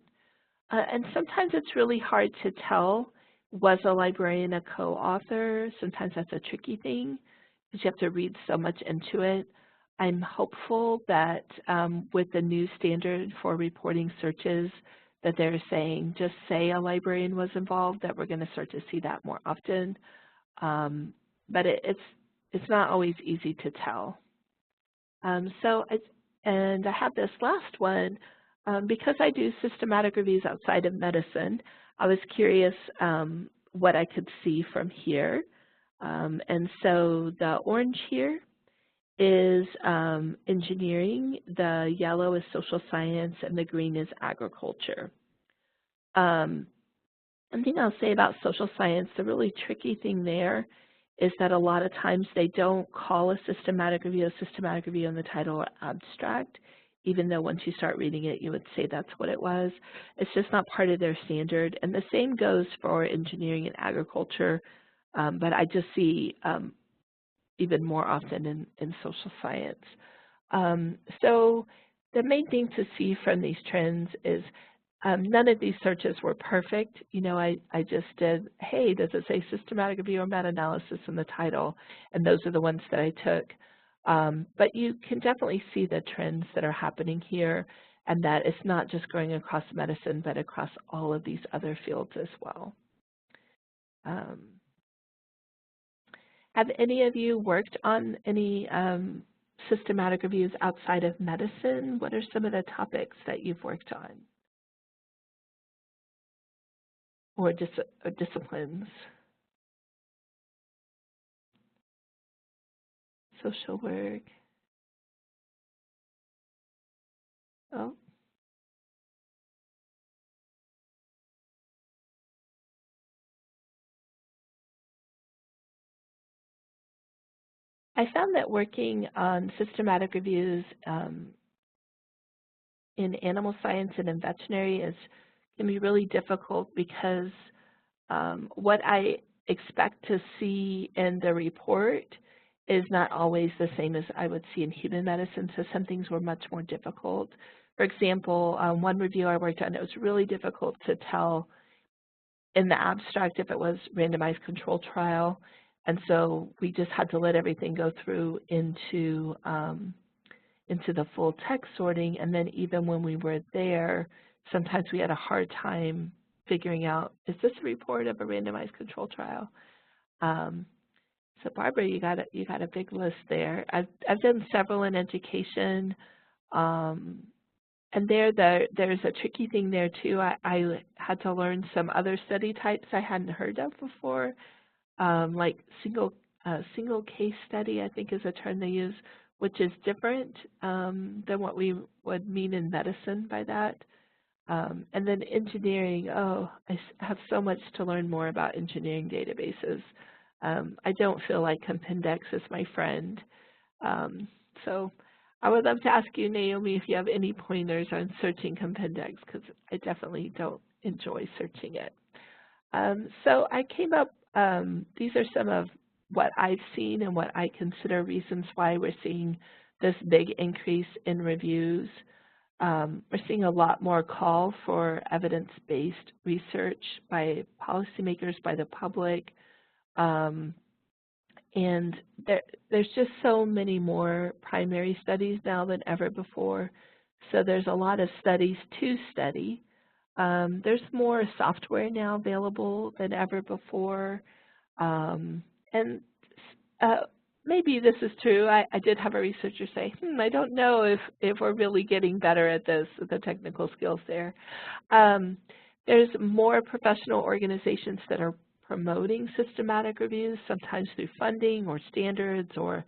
And sometimes it's really hard to tell, was a librarian a co-author? Sometimes that's a tricky thing because you have to read so much into it. I'm hopeful that with the new standard for reporting searches that they're saying, just say a librarian was involved, that we're going to start to see that more often. But it's not always easy to tell. And I have this last one. Because I do systematic reviews outside of medicine, I was curious what I could see from here. And so the orange here is engineering, the yellow is social science, and the green is agriculture. One thing I'll say about social science, the really tricky thing there is that a lot of times they don't call a systematic review in the title or abstract, even though once you start reading it, you would say that's what it was. It's just not part of their standard. And the same goes for engineering and agriculture, but I just see even more often in social science. So the main thing to see from these trends is none of these searches were perfect. You know, I just did, hey, does it say systematic review or meta-analysis in the title? And those are the ones that I took. But you can definitely see the trends that are happening here, and that it's not just going across medicine, but across all of these other fields as well. Have any of you worked on any systematic reviews outside of medicine? What are some of the topics that you've worked on? Or disciplines? Social work. Oh. I found that working on systematic reviews in animal science and in veterinary can be really difficult because what I expect to see in the report is not always the same as I would see in human medicine, so some things were much more difficult. For example, one review I worked on, it was really difficult to tell in the abstract if it was randomized control trial, and so we just had to let everything go through into the full text sorting, and then even when we were there, sometimes we had a hard time figuring out, is this a report of a randomized control trial? So Barbara, you got a big list there. I've done several in education, and there's a tricky thing there too. I had to learn some other study types I hadn't heard of before, like single case study, I think is a term they use, which is different than what we would mean in medicine by that. And then engineering, I have so much to learn more about engineering databases. I don't feel like Compendex is my friend. So I would love to ask you, Naomi, if you have any pointers on searching Compendex, because I definitely don't enjoy searching it. So I came up, these are some of what I've seen and what I consider reasons why we're seeing this big increase in reviews. We're seeing a lot more call for evidence-based research by policymakers, by the public, and there's just so many more primary studies now than ever before. So there's a lot of studies to study. There's more software now available than ever before. And maybe this is true. I did have a researcher say, I don't know if we're really getting better at this, the technical skills there. There's more professional organizations that are promoting systematic reviews, sometimes through funding or standards or,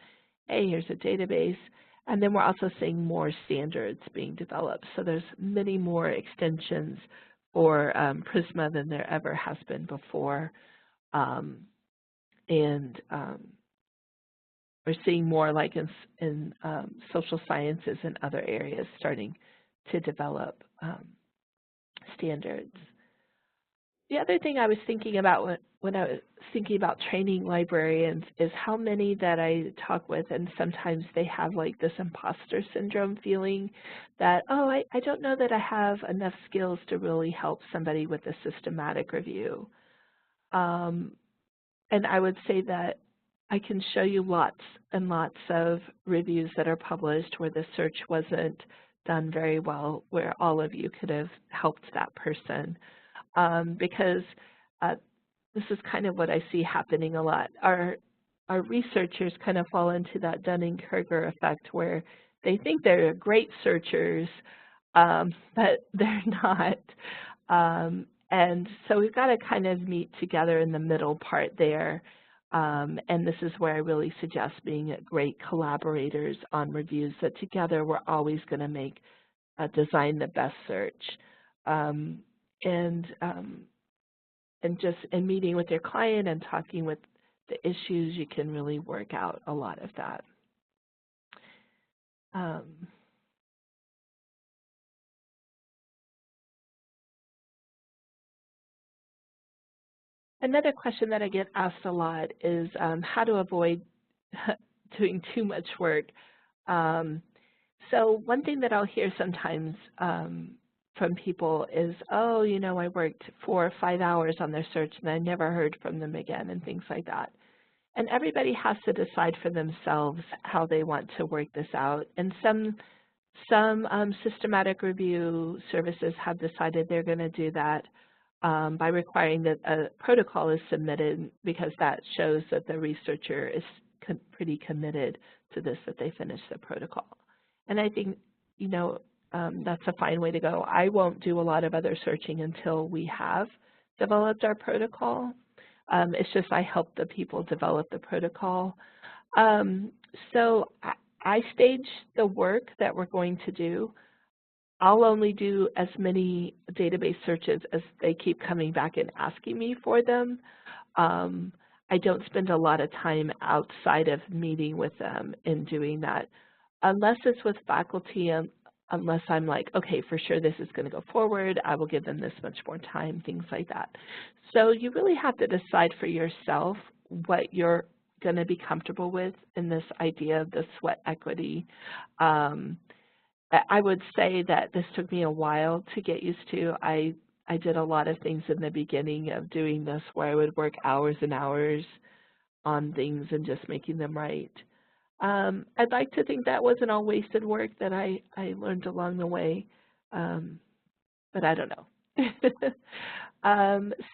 hey, here's a database. And then we're also seeing more standards being developed. So there's many more extensions for PRISMA than there ever has been before. We're seeing more like in social sciences and other areas starting to develop standards. The other thing I was thinking about when I was thinking about training librarians is how many that I talk with, and sometimes they have like this imposter syndrome feeling that, oh, I don't know that I have enough skills to really help somebody with a systematic review. And I would say that I can show you lots and lots of reviews that are published where the search wasn't done very well, where all of you could have helped that person. Because this is kind of what I see happening a lot. Our researchers kind of fall into that Dunning-Kruger effect where they think they're great searchers, but they're not. And so we've got to kind of meet together in the middle part there. And this is where I really suggest being great collaborators on reviews, that together we're always going to make design the best search. And just in meeting with your client and talking with the issues, you can really work out a lot of that. Another question that I get asked a lot is how to avoid doing too much work. So one thing that I'll hear sometimes from people is, oh, you know, I worked 4 or 5 hours on their search and I never heard from them again, and things like that. And everybody has to decide for themselves how they want to work this out. And some systematic review services have decided they're going to do that by requiring that a protocol is submitted, because that shows that the researcher is pretty committed to this, that they finish the protocol. And I think, you know, that's a fine way to go. I won't do a lot of other searching until we have developed our protocol. It's just I help the people develop the protocol. So I stage the work that we're going to do. I'll only do as many database searches as they keep coming back and asking me for them. I don't spend a lot of time outside of meeting with them in doing that, unless it's with faculty, unless I'm like, okay, for sure this is going to go forward, I will give them this much more time, things like that. So you really have to decide for yourself what you're going to be comfortable with in this idea of the sweat equity. I would say that this took me a while to get used to. I did a lot of things in the beginning of doing this where I would work hours and hours on things and just making them right. I'd like to think that wasn't all wasted work, that I learned along the way, but I don't know.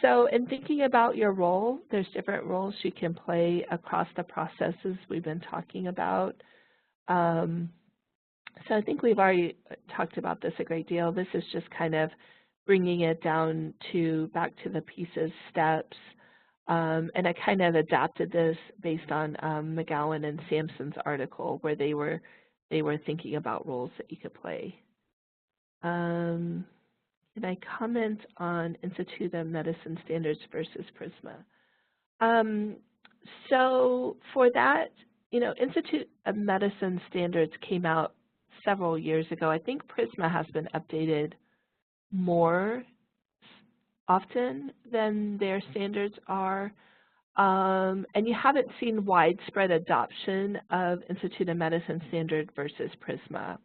So in thinking about your role, there's different roles you can play across the processes we've been talking about. So I think we've already talked about this a great deal. This is just kind of bringing it down to back to the pieces, steps. And I kind of adapted this based on McGowan and Sampson's article, where they were thinking about roles that you could play. Can I comment on Institute of Medicine standards versus PRISMA? So for that, you know, Institute of Medicine standards came out several years ago. I think PRISMA has been updated more often than their standards are, and you haven't seen widespread adoption of Institute of Medicine standard versus PRISMA.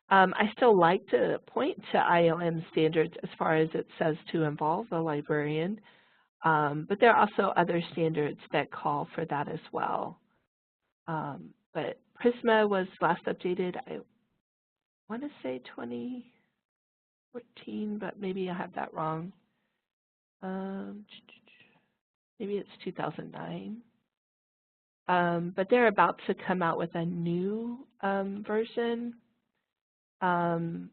I still like to point to IOM standards as far as it says to involve the librarian, but there are also other standards that call for that as well. But PRISMA was last updated, I want to say 2014, but maybe I have that wrong. Maybe it's 2009. But they're about to come out with a new version. And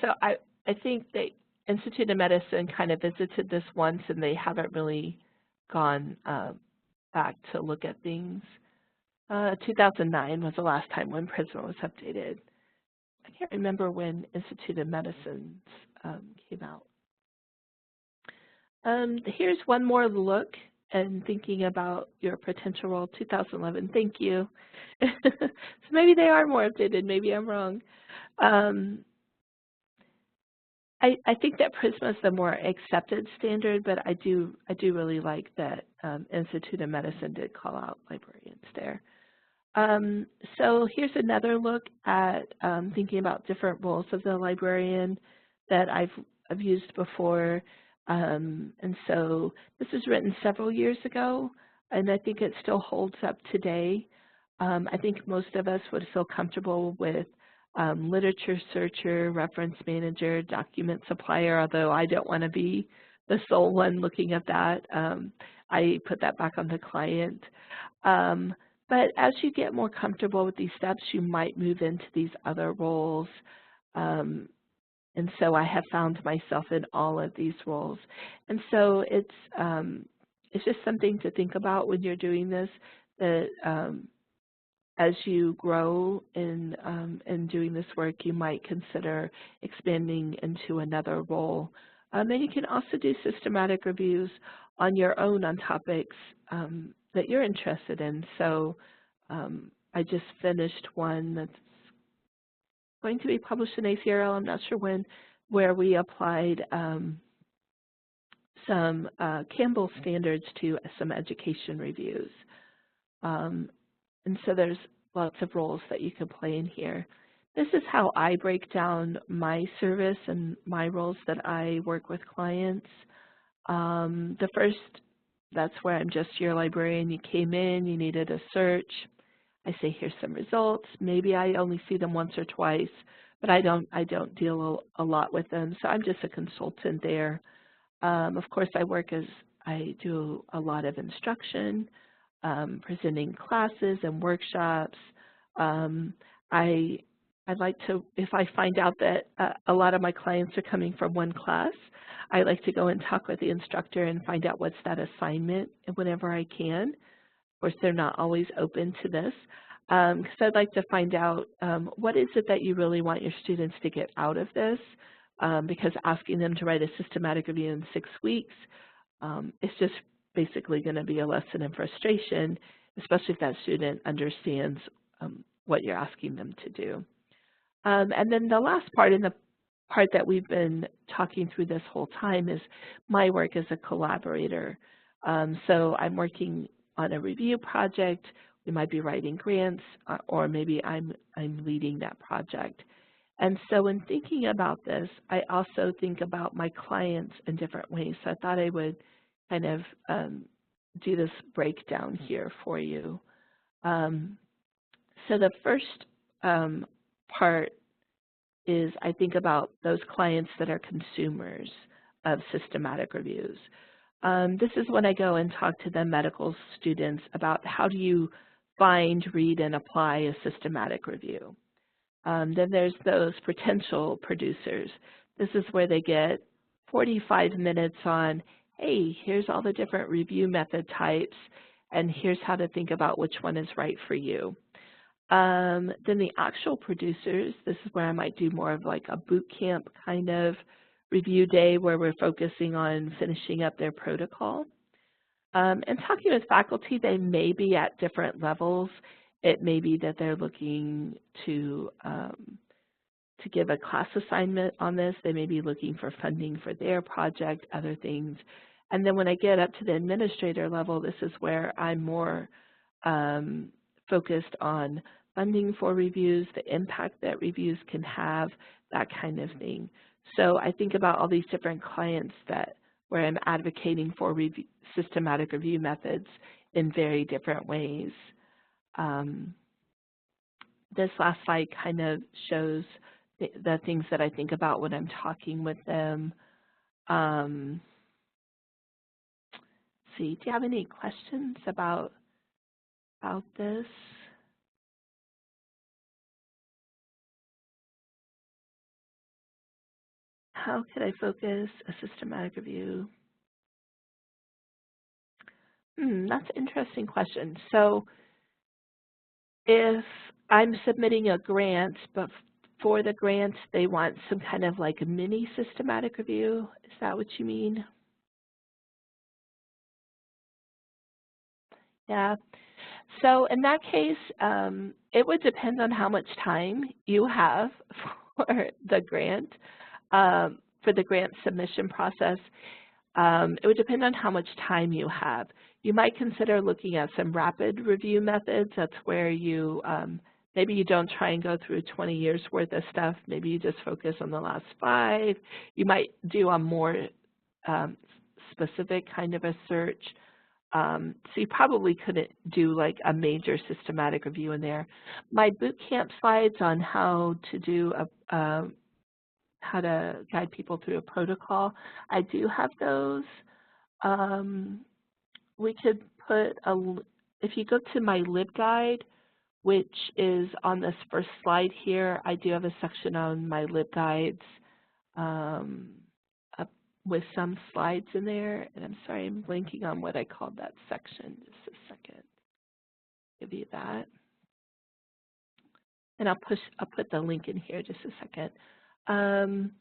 so I think the Institute of Medicine kind of visited this once, and they haven't really gone back to look at things. 2009 was the last time when PRISMA was updated. I can't remember when Institute of Medicine came out. Here's one more look and thinking about your potential role, 2011. Thank you. So maybe they are more updated. Maybe I'm wrong. I think that PRISMA is the more accepted standard, but I do really like that Institute of Medicine did call out librarians there. So here's another look at thinking about different roles of the librarian that I've used before. And so this was written several years ago, and I think it still holds up today. I think most of us would feel comfortable with literature searcher, reference manager, document supplier, although I don't want to be the sole one looking at that. I put that back on the client. But as you get more comfortable with these steps, you might move into these other roles. And so I have found myself in all of these roles. And so it's just something to think about when you're doing this, that as you grow in doing this work, you might consider expanding into another role. And you can also do systematic reviews on your own on topics that you're interested in. So I just finished one that's going to be published in ACRL, I'm not sure when, where we applied some Campbell standards to some education reviews. And so there's lots of roles that you can play in here. This is how I break down my service and my roles that I work with clients. The first, that's where I'm just your librarian. You came in, you needed a search. I say, here's some results. Maybe I only see them once or twice, but I don't deal a lot with them. So I'm just a consultant there. Of course, I do a lot of instruction, presenting classes and workshops. I'd like to, if I find out that a lot of my clients are coming from one class, I like to go and talk with the instructor and find out what's that assignment whenever I can. Of course, they're not always open to this, because I'd like to find out what is it that you really want your students to get out of this, because asking them to write a systematic review in 6 weeks, it's just basically going to be a lesson in frustration, especially if that student understands what you're asking them to do. And then the last part, and the part that we've been talking through this whole time, is my work as a collaborator. So I'm working on a review project. We might be writing grants, or maybe I'm leading that project. And so in thinking about this, I also think about my clients in different ways. So I thought I would kind of do this breakdown here for you. So the first part is I think about those clients that are consumers of systematic reviews. This is when I go and talk to the medical students about how do you find, read, and apply a systematic review. Then there's those potential producers. This is where they get 45 minutes on, hey, here's all the different review method types, and here's how to think about which one is right for you. Then the actual producers, this is where I might do more of like a boot camp kind of review day where we're focusing on finishing up their protocol. And talking with faculty, they may be at different levels. It may be that they're looking to give a class assignment on this. They may be looking for funding for their project, other things. And then when I get up to the administrator level, this is where I'm more focused on funding for reviews, the impact that reviews can have, that kind of thing. So I think about all these different clients where I'm advocating for systematic review methods in very different ways. This last slide kind of shows the things that I think about when I'm talking with them. See, do you have any questions about this? How could I focus a systematic review? That's an interesting question. So if I'm submitting a grant, but for the grant they want some kind of like a mini systematic review, is that what you mean? Yeah. So in that case, it would depend on how much time you have for the grant submission process. It would depend on how much time you have. You might consider looking at some rapid review methods. That's where you maybe you don't try and go through 20 years worth of stuff. Maybe you just focus on the last 5. You might do a more specific kind of a search. So you probably couldn't do like a major systematic review in there. My boot camp slides on how to do how to guide people through a protocol, I do have those. We could put if you go to my LibGuide, which is on this first slide here, I do have a section on my LibGuides with some slides in there. And I'm sorry, I'm blanking on what I called that section. Just a second. Give you that. And I'll put the link in here just a second. On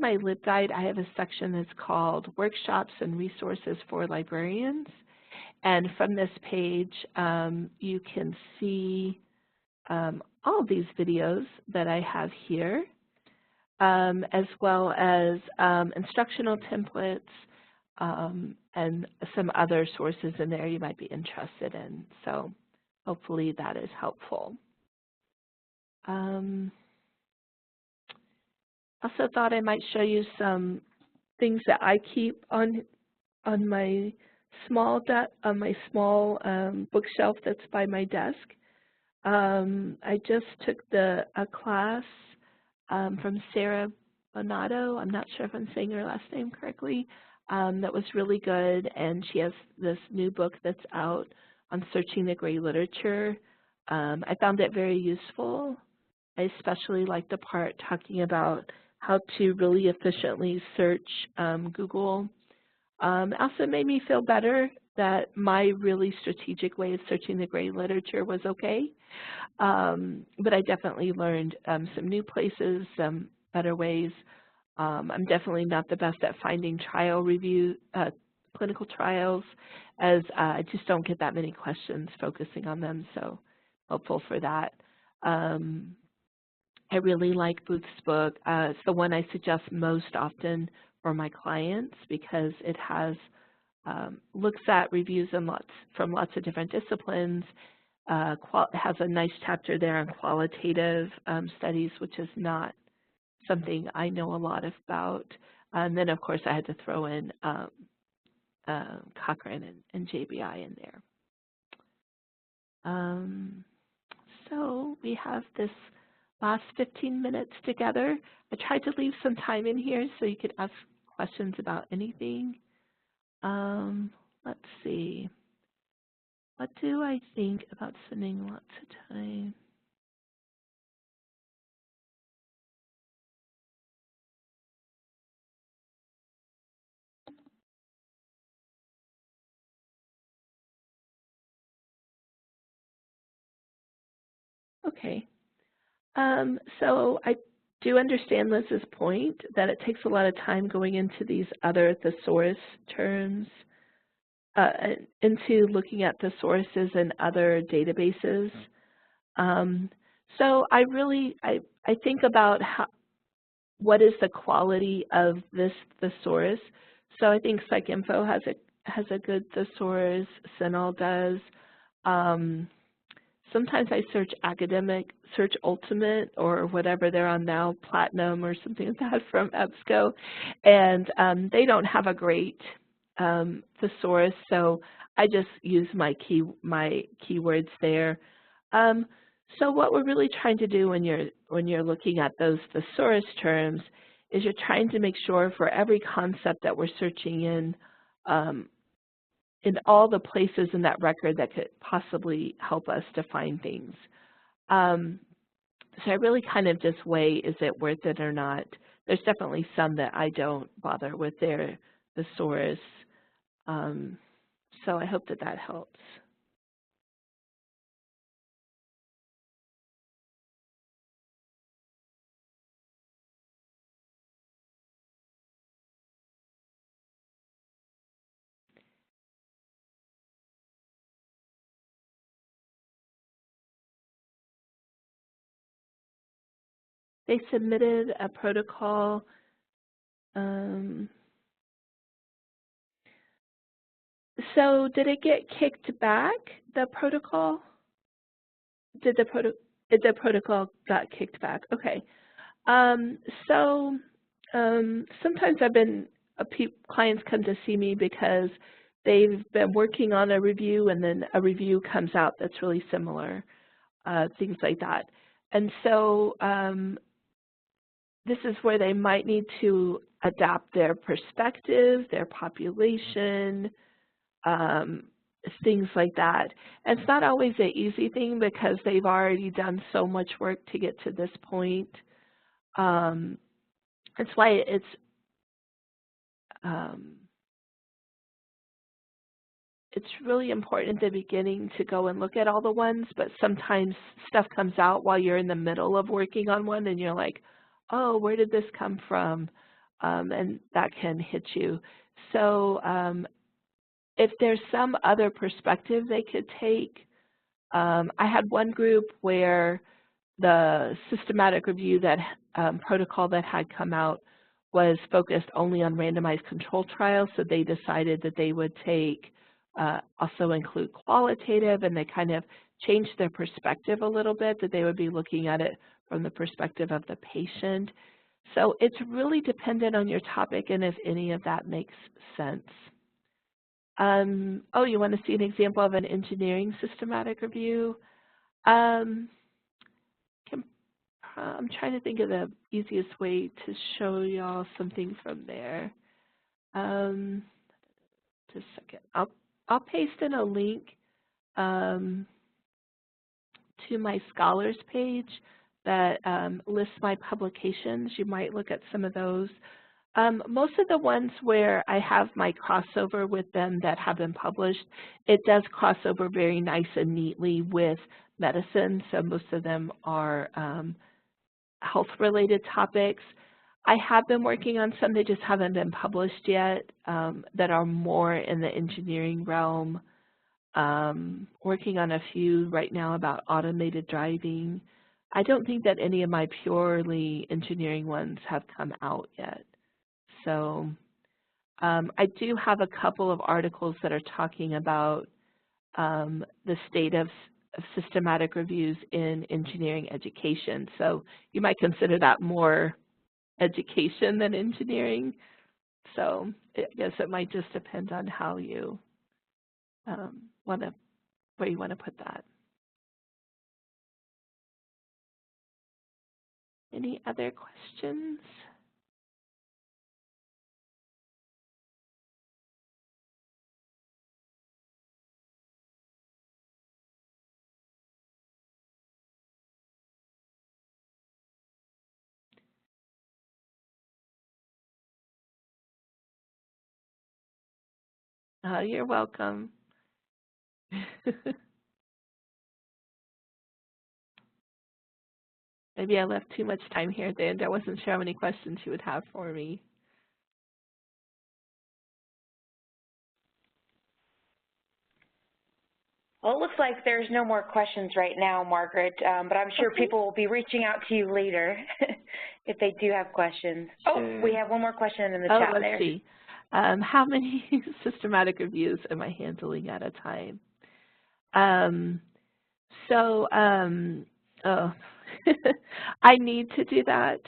my LibGuide, I have a section that's called Workshops and Resources for Librarians. And from this page, you can see all these videos that I have here, as well as instructional templates and some other sources in there you might be interested in. So hopefully that is helpful. Also thought I might show you some things that I keep on my small bookshelf that's by my desk. I just took a class from Sarah Bonato. I'm not sure if I'm saying her last name correctly. That was really good, and she has this new book that's out on searching the gray literature. I found it very useful. I especially like the part talking about how to really efficiently search Google. It also made me feel better that my really strategic way of searching the gray literature was okay. But I definitely learned some new places, some better ways. I'm definitely not the best at finding clinical trials, as I just don't get that many questions focusing on them, so hopeful for that. I really like Booth's book. It's the one I suggest most often for my clients because it has looks at reviews from lots of different disciplines. It has a nice chapter there on qualitative studies, which is not something I know a lot about. And then, of course, I had to throw in Cochrane and JBI in there. So we have this last 15 minutes together. I tried to leave some time in here so you could ask questions about anything. Let's see. What do I think about spending lots of time? Okay. So I do understand Liz's point that it takes a lot of time going into these other thesaurus terms, into looking at thesauruses and other databases. So I think about what is the quality of this thesaurus. So I think PsycInfo has a good thesaurus, CINAHL does. Sometimes I search academic, search Ultimate or whatever they're on now, Platinum or something like that from EBSCO, and they don't have a great thesaurus, so I just use my keywords there. So what we're really trying to do when you're looking at those thesaurus terms is you're trying to make sure for every concept that we're searching in all the places in that record that could possibly help us to find things. So I really kind of just weigh, is it worth it or not? There's definitely some that I don't bother with their thesaurus. So I hope that helps. They submitted a protocol. So did it get kicked back, the protocol? Did the protocol got kicked back? Okay. Sometimes clients come to see me because they've been working on a review and then a review comes out that's really similar, things like that. And so this is where they might need to adapt their perspective, their population, things like that. And it's not always an easy thing because they've already done so much work to get to this point. That's why it's really important at the beginning to go and look at all the ones, but sometimes stuff comes out while you're in the middle of working on one and you're like, oh, where did this come from? And that can hit you. So if there's some other perspective they could take, I had one group where the systematic review that protocol that had come out was focused only on randomized control trials, so they decided that they would take also include qualitative, and they kind of changed their perspective a little bit, that they would be looking at it from the perspective of the patient. So it's really dependent on your topic and if any of that makes sense. Oh, you want to see an example of an engineering systematic review? I'm trying to think of the easiest way to show y'all something from there. Just a second. I'll paste in a link to my scholars page that lists my publications. You might look at some of those. Most of the ones where I have my crossover with them that have been published, it does cross over very nice and neatly with medicine, so most of them are health-related topics. I have been working on some that just haven't been published yet that are more in the engineering realm. Working on a few right now about automated driving. I don't think that any of my purely engineering ones have come out yet. So I do have a couple of articles that are talking about the state of systematic reviews in engineering education. So you might consider that more education than engineering. So I guess it might just depend on how you where you want to put that. Any other questions? You're welcome. Maybe I left too much time here at the end. I wasn't sure how many questions you would have for me. Well, it looks like there's no more questions right now, Margaret, but I'm sure people will be reaching out to you later if they do have questions. Sure. Oh, we have one more question in the chat there. Let's see. How many systematic reviews am I handling at a time? I need to do that.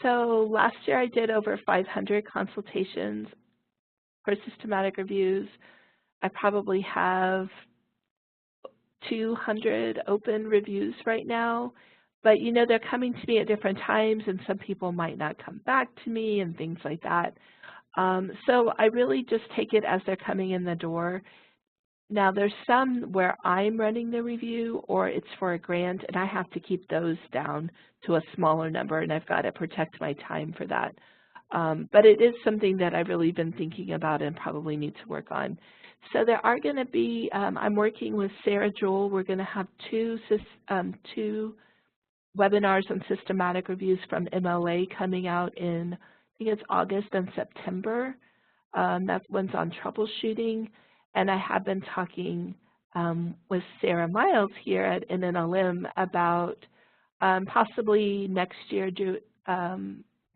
So last year I did over 500 consultations for systematic reviews. I probably have 200 open reviews right now, but you know, they're coming to me at different times and some people might not come back to me and things like that. So I really just take it as they're coming in the door. Now there's some where I'm running the review or it's for a grant and I have to keep those down to a smaller number and I've got to protect my time for that. But it is something that I've really been thinking about and probably need to work on. So there are going to be, I'm working with Sarah Jewell. We're going to have two webinars on systematic reviews from MLA coming out in, I think it's August and September. That one's on troubleshooting. And I have been talking with Sarah Miles here at NNLM about possibly next year,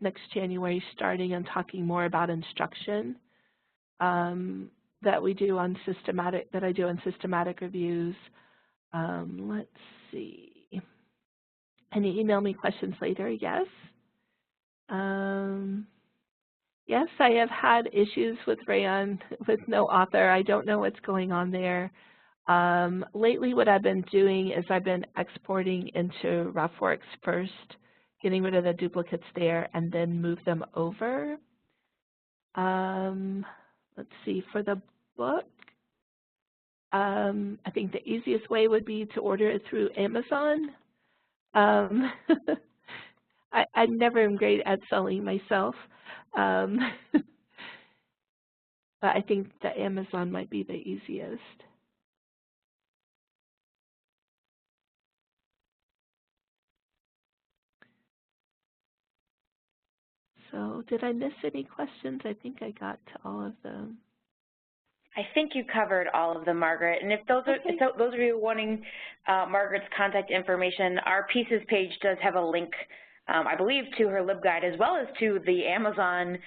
next January, starting and talking more about instruction that we do on systematic, that I do on systematic reviews. Let's see. Can you email me questions later? Yes. Yes, I have had issues with Rayon with no author. I don't know what's going on there. Lately, what I've been doing is I've been exporting into RoughWorks first, getting rid of the duplicates there, and then move them over. Let's see, for the book, I think the easiest way would be to order it through Amazon. I never am great at selling myself, but I think that Amazon might be the easiest. So did I miss any questions? I think I got to all of them. I think you covered all of them, Margaret. And if those are, Okay. if those of you wanting Margaret's contact information, our Pieces page does have a link, I believe, to her LibGuide as well as to the Amazon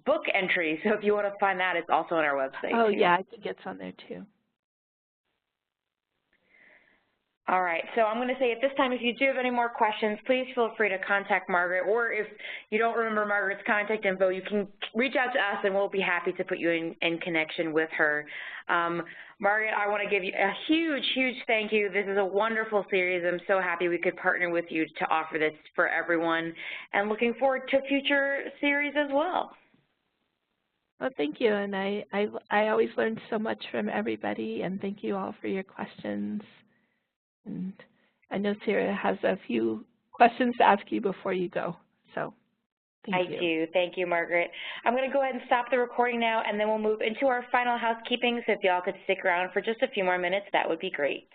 book entry. So if you want to find that, it's also on our website. Oh, too. yeah, I think it's on there too. All right, so I'm going to say at this time, if you do have any more questions, please feel free to contact Margaret, or if you don't remember Margaret's contact info, you can reach out to us and we'll be happy to put you in connection with her. Margaret, I want to give you a huge, huge thank you. This is a wonderful series. I'm so happy we could partner with you to offer this for everyone, and looking forward to future series as well. Well, thank you, and I always learn so much from everybody, and thank you all for your questions. And I know Sarah has a few questions to ask you before you go, so thank you. I do. Thank you, Margaret. I'm going to go ahead and stop the recording now, and then we'll move into our final housekeeping. So if y'all could stick around for just a few more minutes, that would be great.